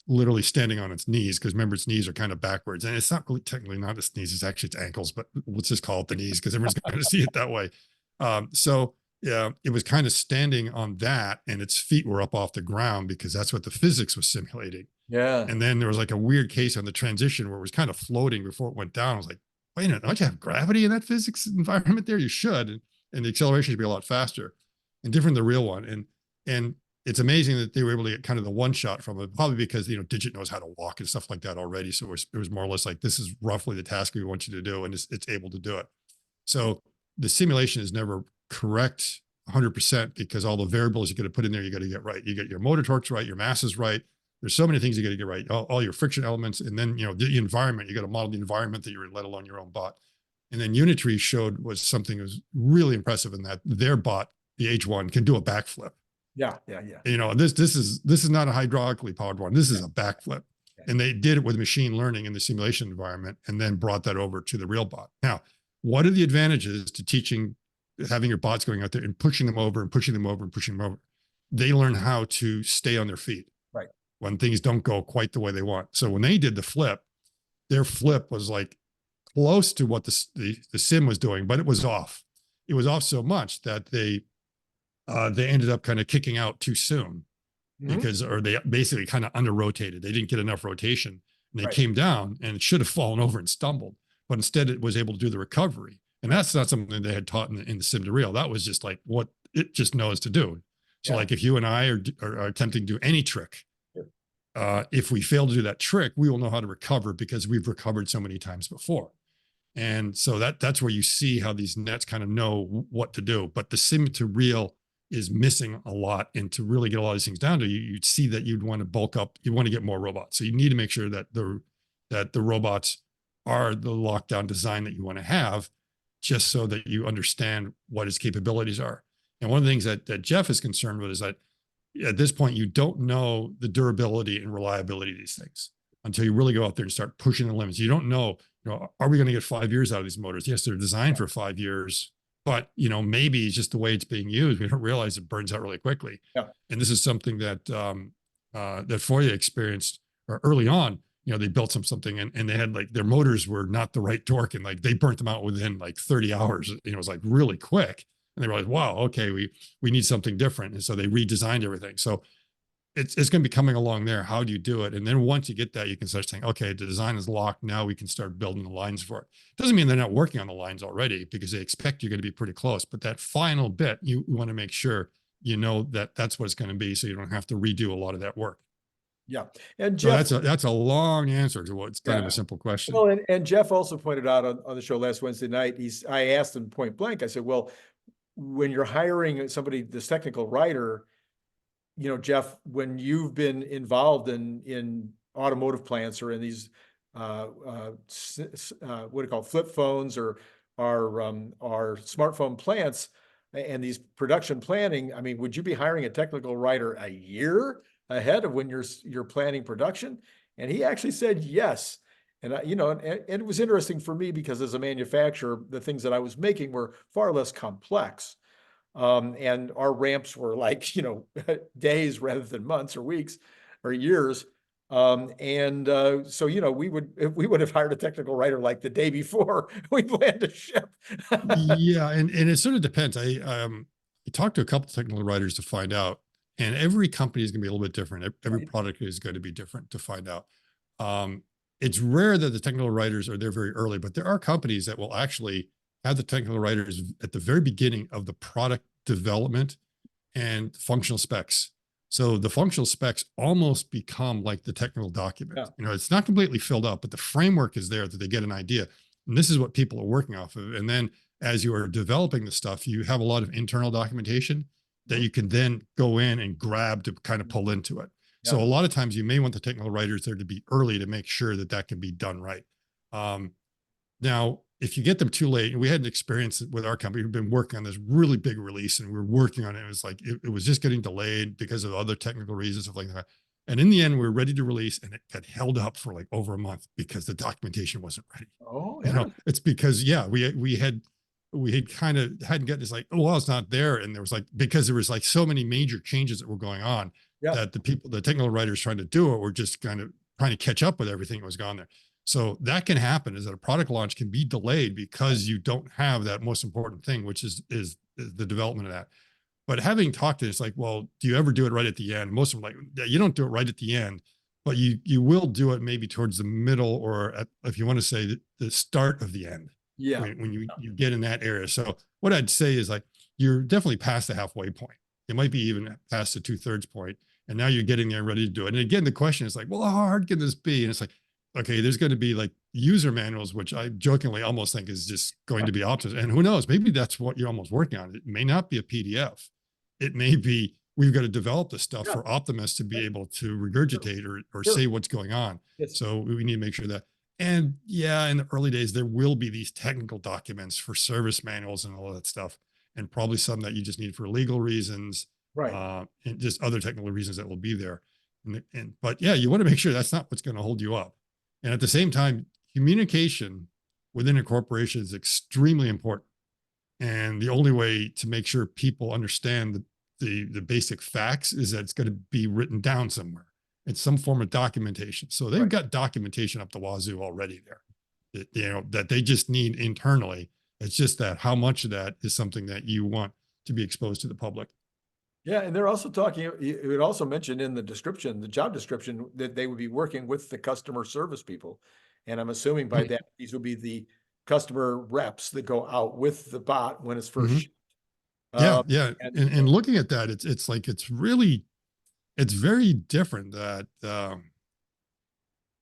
literally standing on its knees, because remember, its knees are kind of backwards, and it's not really technically not its knees, it's actually its ankles, but let's just call it the knees because everyone's going to see it that way. So yeah, it was kind of standing on that, and its feet were up off the ground because that's what the physics was simulating. Yeah. And then there was like a weird case on the transition where it was kind of floating before it went down. I was like, wait a minute, don't you have gravity in that physics environment there? You should. And the acceleration should be a lot faster and different than the real one. And it's amazing that they were able to get kind of the one shot from it, probably because, Digit knows how to walk and stuff like that already. So it was more or less like, this is roughly the task we want you to do. And it's able to do it. So the simulation is never correct 100%, because all the variables you got to put in there, you got to get right. You get your motor torques right, your mass is right. There's so many things you got to get right, all your friction elements. And then, the environment, you got to model the environment that you're in, let alone your own bot. And then Unitree showed was something that was really impressive in that their bot, the H1, can do a backflip. Yeah. This is not a hydraulically powered one. This is a backflip. And they did it with machine learning in the simulation environment, and then brought that over to the real bot. Now, what are the advantages to having your bots going out there and pushing them over and pushing them over and pushing them over? They learn how to stay on their feet when things don't go quite the way they want. So when they did the flip, their flip was like close to what the sim was doing, but it was off. It was off so much that they ended up kind of kicking out too soon, or they basically kind of under rotated. They didn't get enough rotation, and they came down, and it should have fallen over and stumbled, but instead it was able to do the recovery. And that's not something they had taught in the sim to real. That was just like what it just knows to do. So like if you and I are attempting to do any trick, if we fail to do that trick, we will know how to recover because we've recovered so many times before. And so that's where you see how these nets kind of know what to do. But the sim to real is missing a lot. And to really get a lot of these things down to, you'd see that you'd want to bulk up. You want to get more robots. So you need to make sure that the robots are the lockdown design that you want to have, just so that you understand what its capabilities are. And one of the things that Jeff is concerned with is that at this point, you don't know the durability and reliability of these things until you really go out there and start pushing the limits. You don't know, are we going to get 5 years out of these motors? Yes, they're designed for 5 years, but maybe it's just the way it's being used. We don't realize it burns out really quickly. And this is something that that Fourier experienced early on. they built something and they had like their motors were not the right torque, and like they burnt them out within like 30 hours. It was like really quick. And they were like, wow, okay, we need something different. And so they redesigned everything. So it's going to be coming along there. How do you do it? And then once you get that, you can start saying, okay, the design is locked. Now we can start building the lines for it. Doesn't mean they're not working on the lines already, because they expect you're going to be pretty close. But that final bit, you want to make sure that that's what it's going to be, so you don't have to redo a lot of that work. Yeah. And So Jeff, that's a long answer to what's kind of a yeah. simple question. Well, and Jeff also pointed out on the show last Wednesday night, I asked him point blank, I said, well, when you're hiring somebody, this technical writer, Jeff, when you've been involved in automotive plants or in these what do you call flip phones or our smartphone plants and these production planning, I mean, would you be hiring a technical writer a year ahead of when you're planning production? And he actually said yes. And and it was interesting for me because as a manufacturer, the things that I was making were far less complex. And our ramps were like, days rather than months or weeks or years. So, we would have hired a technical writer like the day before we planned a ship. Yeah. And it sort of depends. I talked to a couple of technical writers to find out, and every company is going to be a little bit different. Every Right. product is going to be different to find out. It's rare that the technical writers are there very early, but there are companies that will actually have the technical writers at the very beginning of the product development and functional specs. So the functional specs almost become like the technical document. Yeah. It's not completely filled out, but the framework is there that they get an idea. And this is what people are working off of. And then as you are developing the stuff, you have a lot of internal documentation that you can then go in and grab to kind of pull into it. So Yeah. a lot of times you may want the technical writers there to be early to make sure that that can be done right. Now, if you get them too late, and we had an experience with our company, we've been working on this really big release and we were working on it. It was like, it was just getting delayed because of other technical reasons, stuff like that. And in the end, we were ready to release and it got held up for like over a month because the documentation wasn't ready. Oh, yeah. It's because, yeah, we had kind of hadn't gotten this like, oh, well, it's not there. And there was like, because there was like so many major changes that were going on that the technical writers trying to do it were just kind of trying to catch up with everything that was gone there. So that can happen, is that a product launch can be delayed because you don't have that most important thing, which is the development of that. But having talked to it, it's like, well, do you ever do it right at the end? Most of them are like, yeah, you don't do it right at the end, but you will do it maybe towards the middle, or if you want to say the start of the end. Yeah. When you get in that area. So what I'd say is like, you're definitely past the halfway point. It might be even past the 2/3 point. And now you're getting there ready to do it. And again, the question is like, well, how hard can this be? And it's like, okay, there's going to be like user manuals, which I jokingly almost think is just going to be Optimus. And who knows, maybe that's what you're almost working on. It may not be a PDF. It may be, we've got to develop the stuff for Optimus to be able to regurgitate or say what's going on. Yes. So we need to make sure that, and yeah, in the early days, there will be these technical documents for service manuals and all that stuff. And probably some that you just need for legal reasons, Right. and just other technical reasons that will be there. But yeah, you want to make sure that's not what's going to hold you up. And at the same time, communication within a corporation is extremely important. And the only way to make sure people understand the basic facts is that it's going to be written down somewhere. It's some form of documentation. So they've got documentation up the wazoo already there, that they just need internally. It's just that how much of that is something that you want to be exposed to the public. Yeah, and they're also talking, it also mentioned in the description, the job description, that they would be working with the customer service people. And I'm assuming by that, these will be the customer reps that go out with the bot when it's first shipped. Yeah. And looking at that, it's like, it's very different that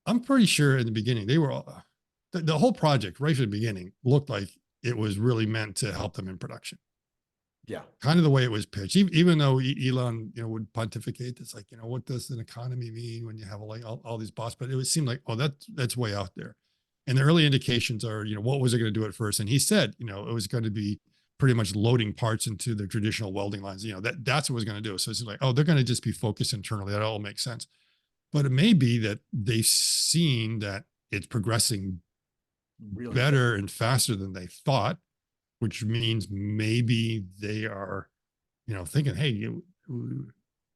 I'm pretty sure in the beginning, they were all, the whole project right from the beginning looked like it was really meant to help them in production. Yeah. Kind of the way it was pitched, even though Elon, would pontificate. It's like, what does an economy mean when you have like all these bots? But it would seem like, oh, that's way out there. And the early indications are, what was it going to do at first? And he said, it was going to be pretty much loading parts into the traditional welding lines. That's what it was going to do. So it's like, oh, they're going to just be focused internally. That all makes sense. But it may be that they've seen that it's progressing really better and faster than they thought, which means maybe they are, thinking, hey,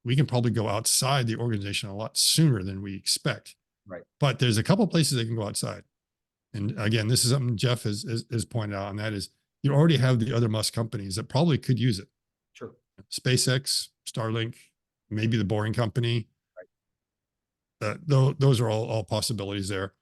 we can probably go outside the organization a lot sooner than we expect. Right. But there's a couple places they can go outside. And again, this is something Jeff has pointed out, and that is you already have the other Musk companies that probably could use it. Sure. SpaceX, Starlink, maybe the Boring Company. Right. Those are all possibilities there.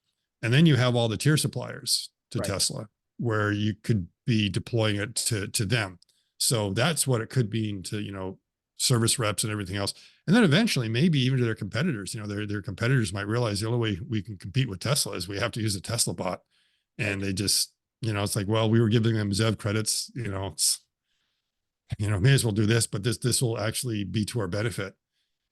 And then you have all the tier suppliers to Right. Tesla, where you could be deploying it to them. So that's what it could mean to, service reps and everything else. And then eventually, maybe even to their competitors, their competitors might realize the only way we can compete with Tesla is we have to use a Tesla bot. And they just, it's like, well, we were giving them ZEV credits, may as well do this, but this will actually be to our benefit.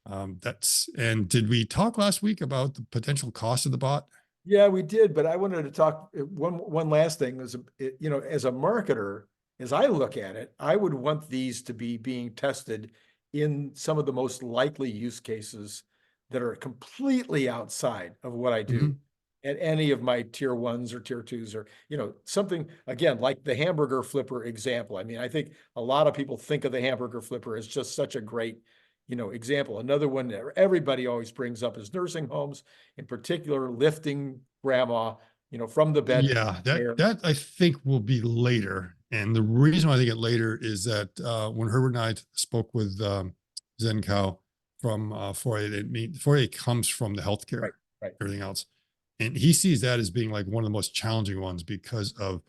And did we talk last week about the potential cost of the bot? Yeah, we did, but I wanted to talk one last thing is, as a marketer, as I look at it, I would want these to be being tested in some of the most likely use cases that are completely outside of what I do at any of my tier 1s or tier 2s, or, something, again, like the hamburger flipper example. I mean, I think a lot of people think of the hamburger flipper as just such a great example. Another one that everybody always brings up is nursing homes, in particular, lifting grandma, from the bed. Yeah, that I think will be later. And the reason why I think it later is that when Herbert and I spoke with Zen Cow from Fourier comes from the healthcare, right. Everything else. And he sees that as being like one of the most challenging ones because of,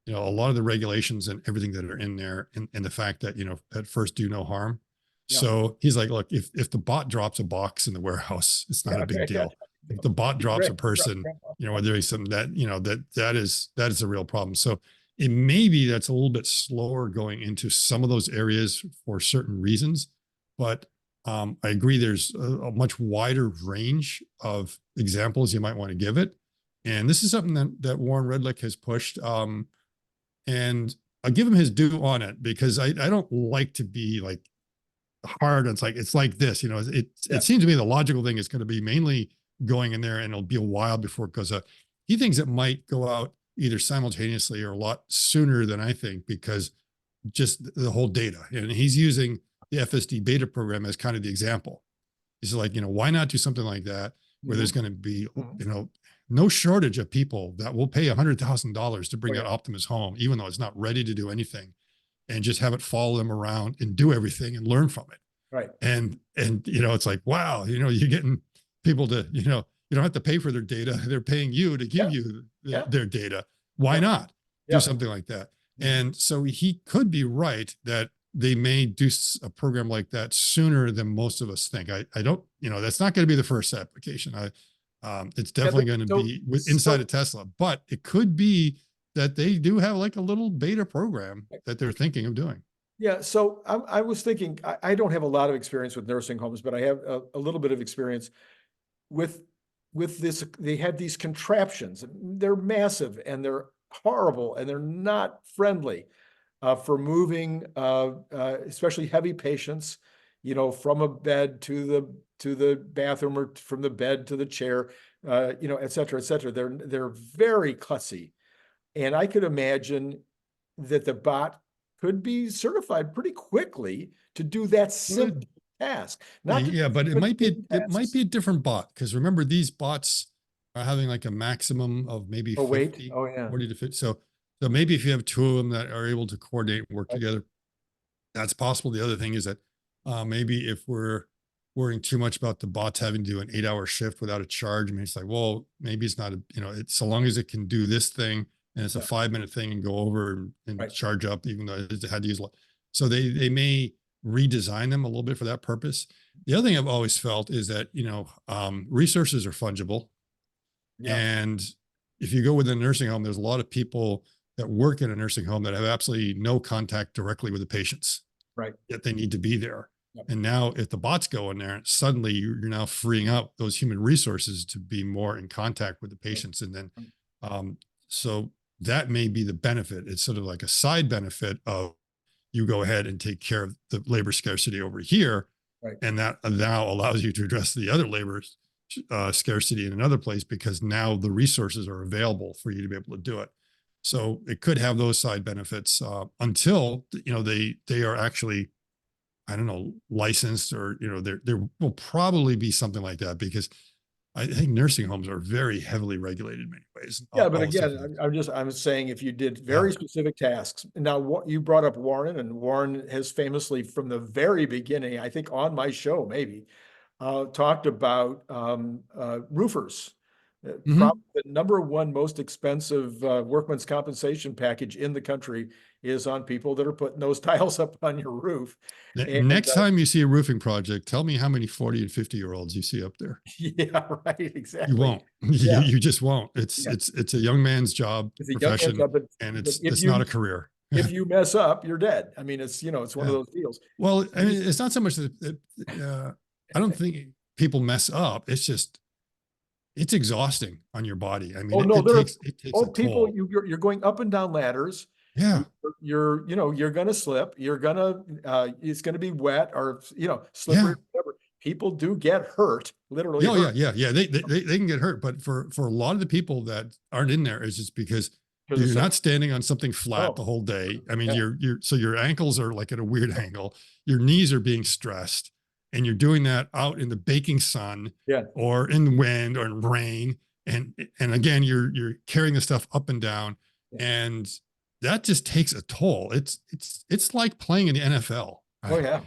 a lot of the regulations and everything that are in there, and the fact that, at first do no harm. Yeah. So he's like, look, if the bot drops a box in the warehouse, it's not a big deal. If the bot drops a person, or there is something that, that is a real problem. So it may be that's a little bit slower going into some of those areas for certain reasons, but I agree. There's a much wider range of examples you might want to give it. And this is something that Warren Redlick has pushed. And I'll give him his due on it, because I don't like to be like hard. It's like this, it seems to me the logical thing is going to be mainly going in there, and it'll be a while before it goes out. He thinks it might go out either simultaneously or a lot sooner than I think, because just the whole data, and he's using the FSD beta program as kind of the example. He's like, why not do something like that where there's going to be, no shortage of people that will pay $100,000 to bring that Optimus home, even though it's not ready to do anything, and just have it follow them around and do everything and learn from it. Right. And it's like, wow, you're getting people to, you don't have to pay for their data. They're paying you to give you their data. Why not do something like that? And so he could be right that they may do a program like that sooner than most of us think. I don't, that's not going to be the first application. It's definitely going to be inside of Tesla, but it could be that they do have like a little beta program that they're thinking of doing. Yeah. So I was thinking, I don't have a lot of experience with nursing homes, but I have a little bit of experience with this. They have these contraptions. They're massive and they're horrible and they're not friendly for moving, especially heavy patients, from a bed to the bathroom, or from the bed to the chair, et cetera, et cetera. They're very klutzy. And I could imagine that the bot could be certified pretty quickly to do that simple task. But it might be a different bot, because remember, these bots are having like a maximum of maybe 50, 40 to 50. So maybe if you have two of them that are able to coordinate and work together, that's possible. The other thing is that maybe if we're worrying too much about the bots having to do an 8-hour shift without a charge, I mean, it's like, well, maybe it's not it's so long as it can do this thing, and it's a 5-minute thing, and go over and charge up, even though it had to use a lot. So they may redesign them a little bit for that purpose. The other thing I've always felt is that, resources are fungible. And if you go with a nursing home, there's a lot of people that work in a nursing home that have absolutely no contact directly with the patients. Right. Yet they need to be there. And now if the bots go in there, suddenly you're now freeing up those human resources to be more in contact with the patients. And then, so that may be the benefit. It's sort of like a side benefit of, you go ahead and take care of the labor scarcity over here. And that now allows you to address the other labor scarcity in another place, because now the resources are available for you to be able to do it. So it could have those side benefits until, they are actually, I don't know, licensed, or, there will probably be something like that, because I think nursing homes are very heavily regulated in many ways. Yeah, but All the stuff. again, I'm saying if you did Yeah. very specific tasks. Now, what you brought up Warren, and Warren has famously, from the very beginning, I think on my show maybe, talked about roofers. Probably the number one most expensive workman's compensation package in the country is on people that are putting those tiles up on your roof. And Next time you see a roofing project, tell me how many 40 and 50-year-olds you see up there. yeah, right, You exactly. won't. Yeah, You just won't. It's yeah. it's a young man's job, It's a young man's profession, job, and but it's not a career. if you mess up, you're dead. I mean, it's it's one of Yeah. those deals. Well, I mean, it's not so much that I don't think people mess up. It's just it's exhausting on your body. I mean, Oh no, it takes a old people. toll. You're going up and down ladders. Yeah. You're gonna slip. You're gonna it's gonna be wet or slippery. Yeah. Whatever. People do get hurt, literally Yeah, yeah, hurt. yeah, yeah. They can get hurt, but for a lot of the people that aren't in there, it's just because Because you're it's not standing on something flat the whole day. I mean, yeah. you're so your ankles are like at a weird angle. Your knees are being stressed, and you're doing that out in the baking sun, Yeah. or in the wind or in rain, and again, you're carrying the stuff up and down, Yeah. and that just takes a toll. It's like playing in the NFL. Oh yeah.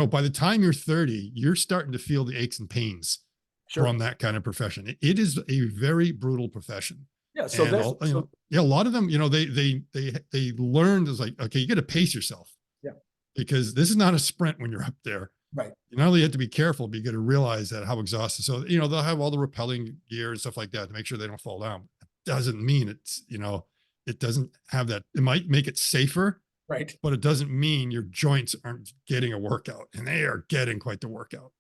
By the time you're 30, you're starting to feel the aches and pains Sure. from that kind of profession. It is a very brutal profession. Yeah. So And a lot of them, they learned is like, okay, you got to pace yourself. Yeah. Because this is not a sprint when you're up there. Right. You not only have to be careful, but you got to realize that how exhausted. So, they'll have all the rappelling gear and stuff like that to make sure they don't fall down. It doesn't mean it doesn't have that. It might make it safer, Right. but it doesn't mean your joints aren't getting a workout, and they are getting quite the workout.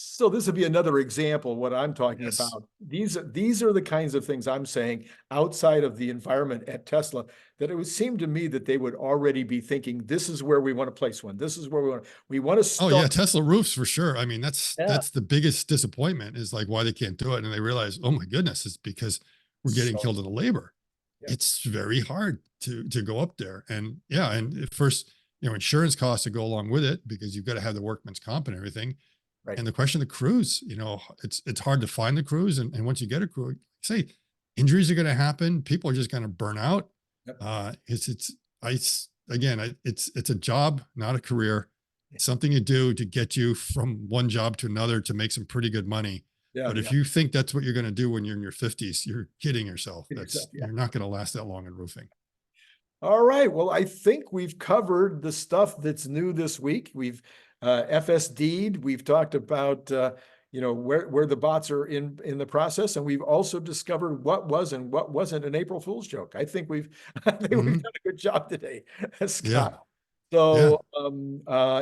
So this would be another example of what I'm talking Yes. about. These are the kinds of things I'm saying outside of the environment at Tesla, that it would seem to me that they would already be thinking, this is where we want to place one. This is where we want to start. Oh yeah, Tesla roofs for sure. I mean, that's Yeah. the biggest disappointment, is like why they can't do it. And they realize, oh my goodness, it's because we're getting killed in the labor. Yeah. It's very hard to go up there. And yeah, and at first, insurance costs to go along with it, because you've got to have the workman's comp and everything. Right. And the question of the crews, it's hard to find the crews. And once you get a crew, say injuries are going to happen. People are just going to burn out. Yep. It's a job, not a career. It's something you do to get you from one job to another to make some pretty good money. Yeah, but if you think that's what you're going to do when you're in your 50s, you're kidding yourself. You're not going to last that long in roofing. All right. Well, I think we've covered the stuff that's new this week. We've FSD'd. We've talked about where the bots are in the process, and we've also discovered what was and what wasn't an April Fool's joke. I think we've done a good job today, Scott. Yeah. So,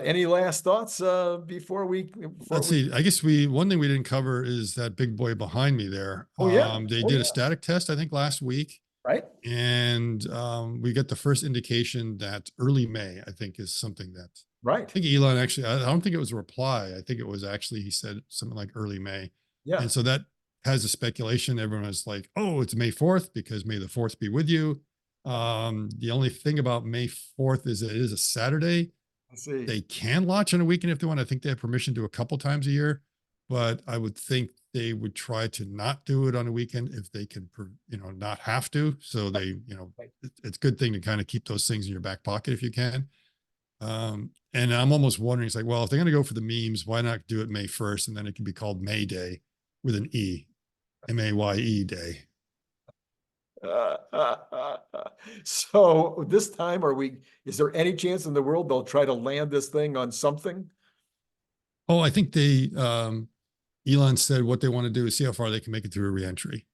any last thoughts before we? Let's see. I guess one thing we didn't cover is that big boy behind me there. Oh yeah. They did a static test, I think, last week. Right. And we got the first indication that early May, I think, is something that. Right. I think Elon actually, I don't think it was a reply. I think it was actually, he said something like early May. Yeah. And so that has a speculation. Everyone was like, oh, it's May 4th, because May the 4th be with you. The only thing about May 4th is that it is a Saturday. I see. They can launch on a weekend if they want. I think they have permission to do a couple times a year, but I would think they would try to not do it on a weekend if they can, not have to. So they, it's a good thing to kind of keep those things in your back pocket if you can. And I'm almost wondering, it's like, well, if they're going to go for the memes, why not do it May 1st? And then it can be called May Day with an E, MAYE Day. So this time, is there any chance in the world they'll try to land this thing on something? Oh, I think Elon said what they want to do is see how far they can make it through a reentry.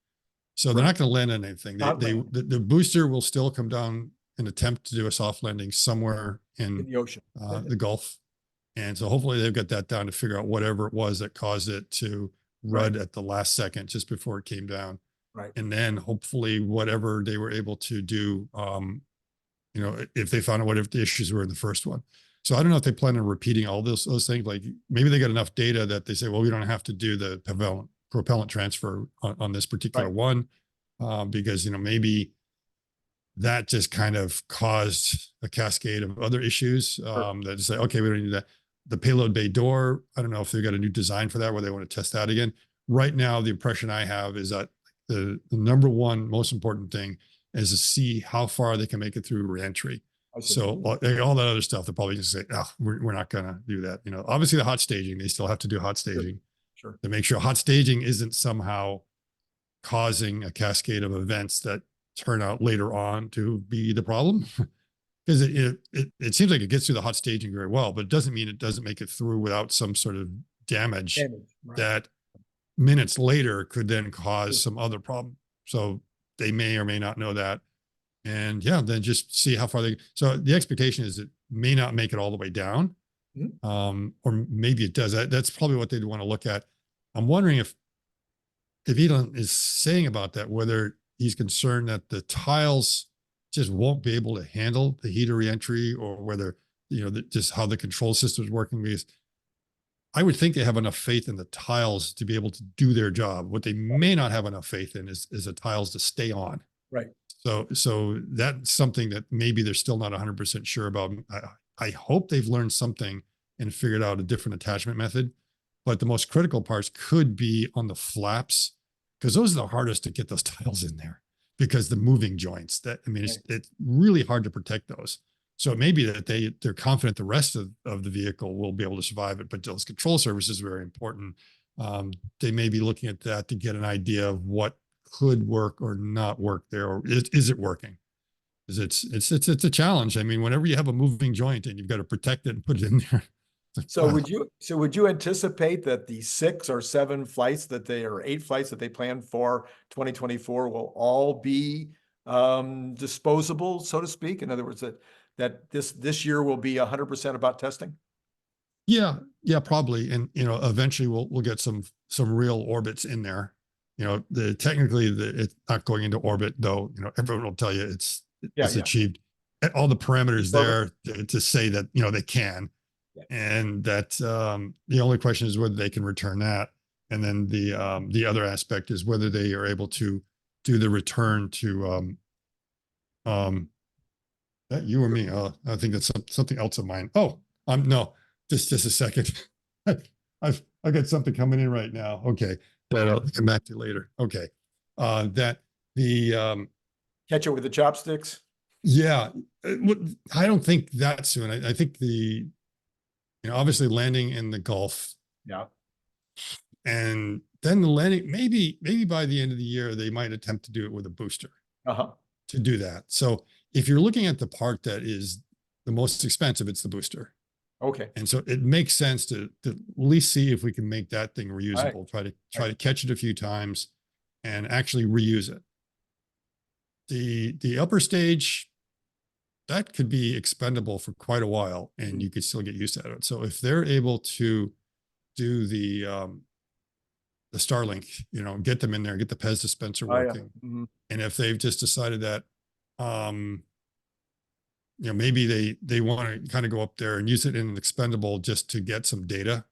So they're not going to land on anything. The booster will still come down and attempt to do a soft landing somewhere in the ocean, the Gulf. And so hopefully they've got that down to figure out whatever it was that caused it to rud at the last second, just before it came down. Right. And then hopefully whatever they were able to do, if they found out whatever the issues were in the first one. So I don't know if they plan on repeating all those things. Like maybe they got enough data that they say, well, we don't have to do the propellant transfer on this particular one, because, maybe that just kind of caused a cascade of other issues that say, okay, we don't need that. The payload bay door, I don't know if they've got a new design for that where they want to test that again. right now, the impression I have is that the number one most important thing is to see how far they can make it through reentry. So all that other stuff, they're probably just say, oh, we're not going to do that. Obviously the hot staging, they still have to do hot staging to make sure hot staging isn't somehow causing a cascade of events that turn out later on to be the problem. Because it seems like it gets through the hot staging very well, but it doesn't mean it doesn't make it through without some sort of damage that minutes later could then cause some other problem. So they may or may not know that. And then just see how far so the expectation is it may not make it all the way down. Or maybe it does. That's probably what they'd want to look at. I'm wondering if Elon is saying about that, whether he's concerned that the tiles just won't be able to handle the heater reentry, or whether, just how the control system is working. Because I would think they have enough faith in the tiles to be able to do their job. What they may not have enough faith in is the tiles to stay on. Right. So that's something that maybe they're still not 100% sure about. I hope they've learned something and figured out a different attachment method. But the most critical parts could be on the flaps, because those are the hardest to get those tiles in there, because the moving joints it's really hard to protect those. So it may be that they're confident the rest of the vehicle will be able to survive it, but those control surfaces are very important. They may be looking at that to get an idea of what could work or not work there, or is it working? Because it's a challenge. Whenever you have a moving joint and you've got to protect it and put it in there. So would you anticipate that the 6 or 7 flights or 8 flights that they plan for 2024 will all be disposable, so to speak? In other words, that this year will be 100% about testing? Yeah, probably. And eventually we'll get some real orbits in there. Technically it's not going into orbit, though. Everyone will tell you it's achieved all the parameters there to say that they can. And that the only question is whether they can return that. And then the other aspect is whether they are able to do the return to that you or me. I think that's something else of mine. Oh, no, just a second. I've got something coming in right now. Okay, that I'll come back to later. Okay, that the catch it with the chopsticks. Yeah, I don't think that soon. I think obviously landing in the Gulf. Yeah. And then the landing, maybe by the end of the year, they might attempt to do it with a booster to do that. So if you're looking at the part that is the most expensive, it's the booster. Okay. And so it makes sense to at least see if we can make that thing reusable, try to catch it a few times and actually reuse it. The upper stage, that could be expendable for quite a while and you could still get used to it. So if they're able to do the Starlink, get them in there, get the Pez dispenser working. And if they've just decided that, maybe they want to kind of go up there and use it in an expendable just to get some data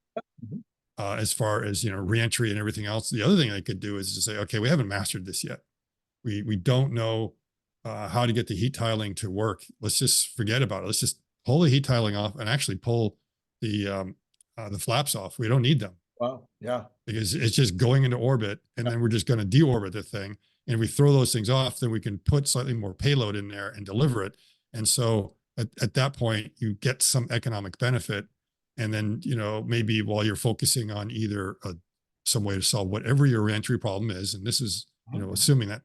as far as, reentry and everything else. The other thing they could do is to say, okay, we haven't mastered this yet. We don't know how to get the heat tiling to work. Let's just forget about it. Let's just pull the heat tiling off and actually pull the flaps off. We don't need them. Wow. Yeah. Because it's just going into orbit and then we're just going to deorbit the thing. And if we throw those things off, then we can put slightly more payload in there and deliver it. And so at that point, you get some economic benefit. And then, maybe while you're focusing on either some way to solve whatever your reentry problem is, and this is, assuming that,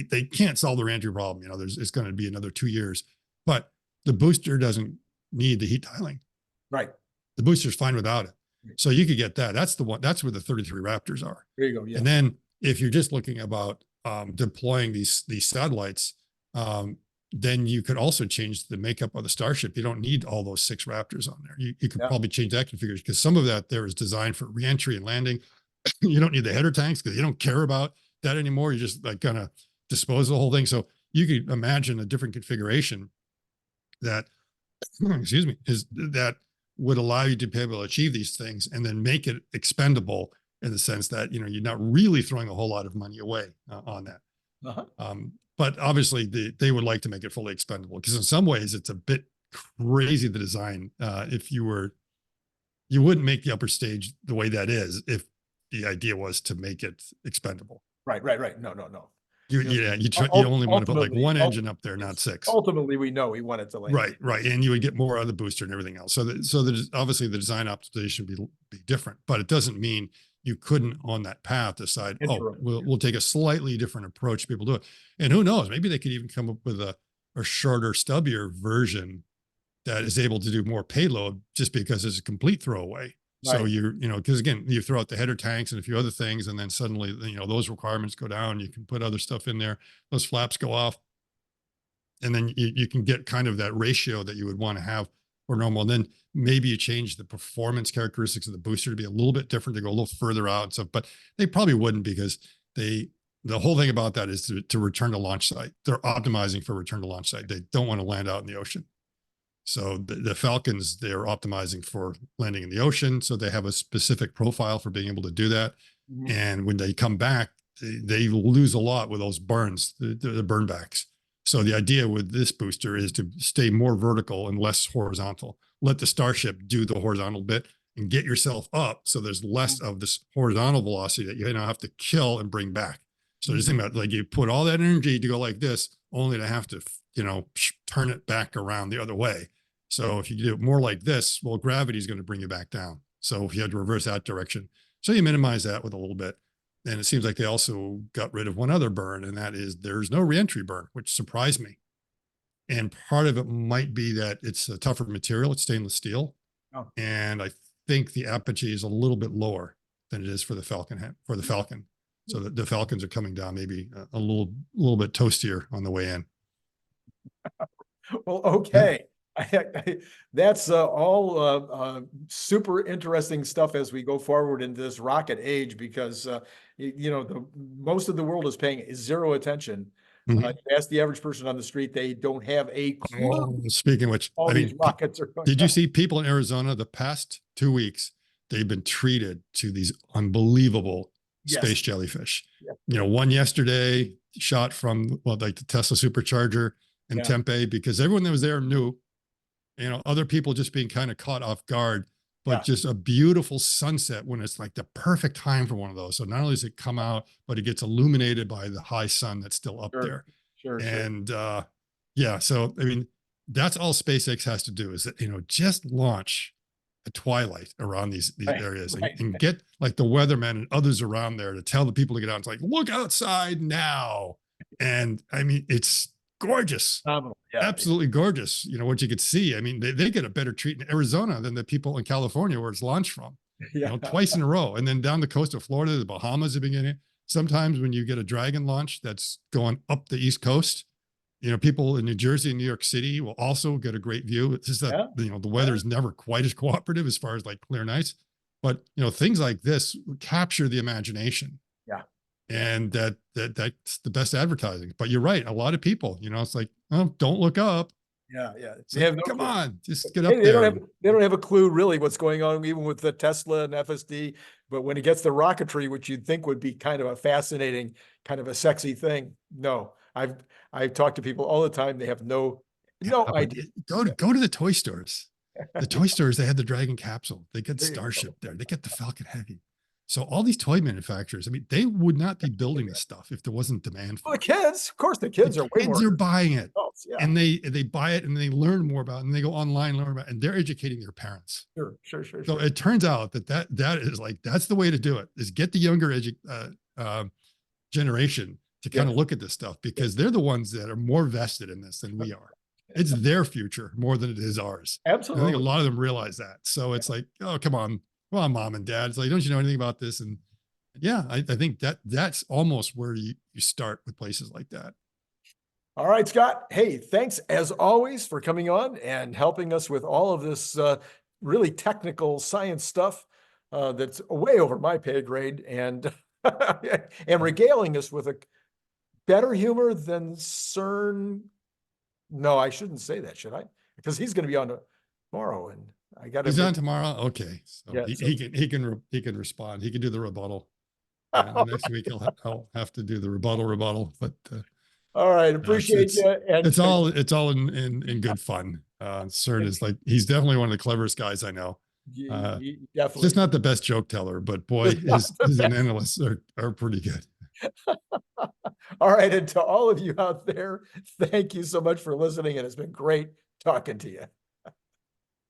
they can't solve the reentry problem, it's going to be another 2 years, but the booster doesn't need the heat tiling. Right. The booster's fine without it. So you could get that. That's where the 33 Raptors are. There you go. Yeah. And then if you're just looking about deploying these satellites, then you could also change the makeup of the StarShip. You don't need all those 6 Raptors on there. You could probably change that configuration because some of that there is designed for reentry and landing. You don't need the header tanks because you don't care about that anymore. You're just like gonna dispose of the whole thing. So you could imagine a different configuration that, that would allow you to be able to achieve these things and then make it expendable in the sense that, you're not really throwing a whole lot of money away on that. But obviously they would like to make it fully expendable because in some ways it's a bit crazy, the design. If you wouldn't make the upper stage the way that is if the idea was to make it expendable. Right. No. You only want to put like one engine up there, not six. Ultimately, we know we wanted to land. Right. And you would get more out of the booster and everything else. So there's obviously the design optimization would be different, but it doesn't mean you couldn't on that path decide, we'll take a slightly different approach. People do it. And who knows, maybe they could even come up with a shorter, stubbier version that is able to do more payload just because it's a complete throwaway. Right. So because again, you throw out the header tanks and a few other things, and then suddenly, those requirements go down. You can put other stuff in there. Those flaps go off. And then you can get kind of that ratio that you would want to have for normal. And then maybe you change the performance characteristics of the booster to be a little bit different, to go a little further out and stuff, but they probably wouldn't, because the whole thing about that is to return to launch site. They're optimizing for return to launch site. They don't want to land out in the ocean. So the Falcons, they're optimizing for landing in the ocean. So they have a specific profile for being able to do that. Mm-hmm. And when they come back, they lose a lot with those burns, the burn backs. So the idea with this booster is to stay more vertical and less horizontal. Let the StarShip do the horizontal bit and get yourself up, so there's less of this horizontal velocity that you now have to kill and bring back. So just think about, like, you put all that energy to go like this, only to have to, turn it back around the other way. So if you do it more like this, well, gravity is going to bring you back down. So if you had to reverse that direction, so you minimize that with a little bit. And it seems like they also got rid of one other burn, and that is there's no reentry burn, which surprised me. And part of it might be that it's a tougher material. It's stainless steel. Oh. And I think the apogee is a little bit lower than it is for the Falcon. So the Falcons are coming down maybe a little bit toastier on the way in. Well, okay. That's all super interesting stuff as we go forward into this rocket age, because most of the world is paying zero attention. Mm-hmm. Ask the average person on the street, they don't have a clue. Oh, speaking of which, these rockets are going did you see people in Arizona the past 2 weeks? They've been treated to these unbelievable space jellyfish. Yeah. One yesterday shot from like the Tesla supercharger in Tempe, because everyone that was there knew. Other people just being kind of caught off guard, but just a beautiful sunset when it's like the perfect time for one of those. So not only does it come out, but it gets illuminated by the high sun that's still up there. Sure. And so, I mean, that's all SpaceX has to do, is that, just launch at twilight around these areas and get like the weathermen and others around there to tell the people to get out. It's like, look outside now. And I mean, it's gorgeous. Absolutely gorgeous. What you could see. I mean, they get a better treat in Arizona than the people in California where it's launched from, twice in a row. And then down the coast of Florida, the Bahamas have been getting it. Sometimes when you get a Dragon launch that's going up the East Coast, people in New Jersey and New York City will also get a great view. It's just that, the weather is never quite as cooperative as far as like clear nights, but things like this capture the imagination. And that's the best advertising. But you're right. A lot of people, it's like, oh, don't look up. They have no clue. On, just get up there. They don't have a clue really what's going on, even with the Tesla and FSD. But when it gets to rocketry, which you'd think would be kind of a fascinating, kind of a sexy thing, no. I've talked to people all the time. They have no idea. Go to the toy stores. The toy stores, they had the Dragon capsule. They get StarShip there. They get the Falcon Heavy. So all these toy manufacturers, I mean, they would not be building this stuff if there wasn't demand for it. The kids, of course, the kids are buying it, and they buy it and they learn more about it, and they go online, learn about it, and they're educating their parents. Sure. So it turns out that is like, that's the way to do it, is get the younger generation to kind of look at this stuff, because they're the ones that are more vested in this than we are. It's their future more than it is ours. Absolutely. I think a lot of them realize that. So it's like, oh, come on. Well, mom and dad, it's like, don't you know anything about this? And I think that's almost where you start with places like that. All right, Scott. Hey, thanks as always for coming on and helping us with all of this really technical science stuff that's way over my pay grade, and and regaling us with a better humor than Cern. No, I shouldn't say that, should I? Because he's going to be on tomorrow, and I got. He's on tomorrow. Okay, so he can respond. He can do the rebuttal. Next week I'll have to do the rebuttal. But all right, appreciate you. And it's all in good fun. Cern is like, he's definitely one of the cleverest guys I know. Just Definitely. not the best joke teller, but boy, his analysts are pretty good. All right. And to all of you out there, thank you so much for listening. And it's been great talking to you.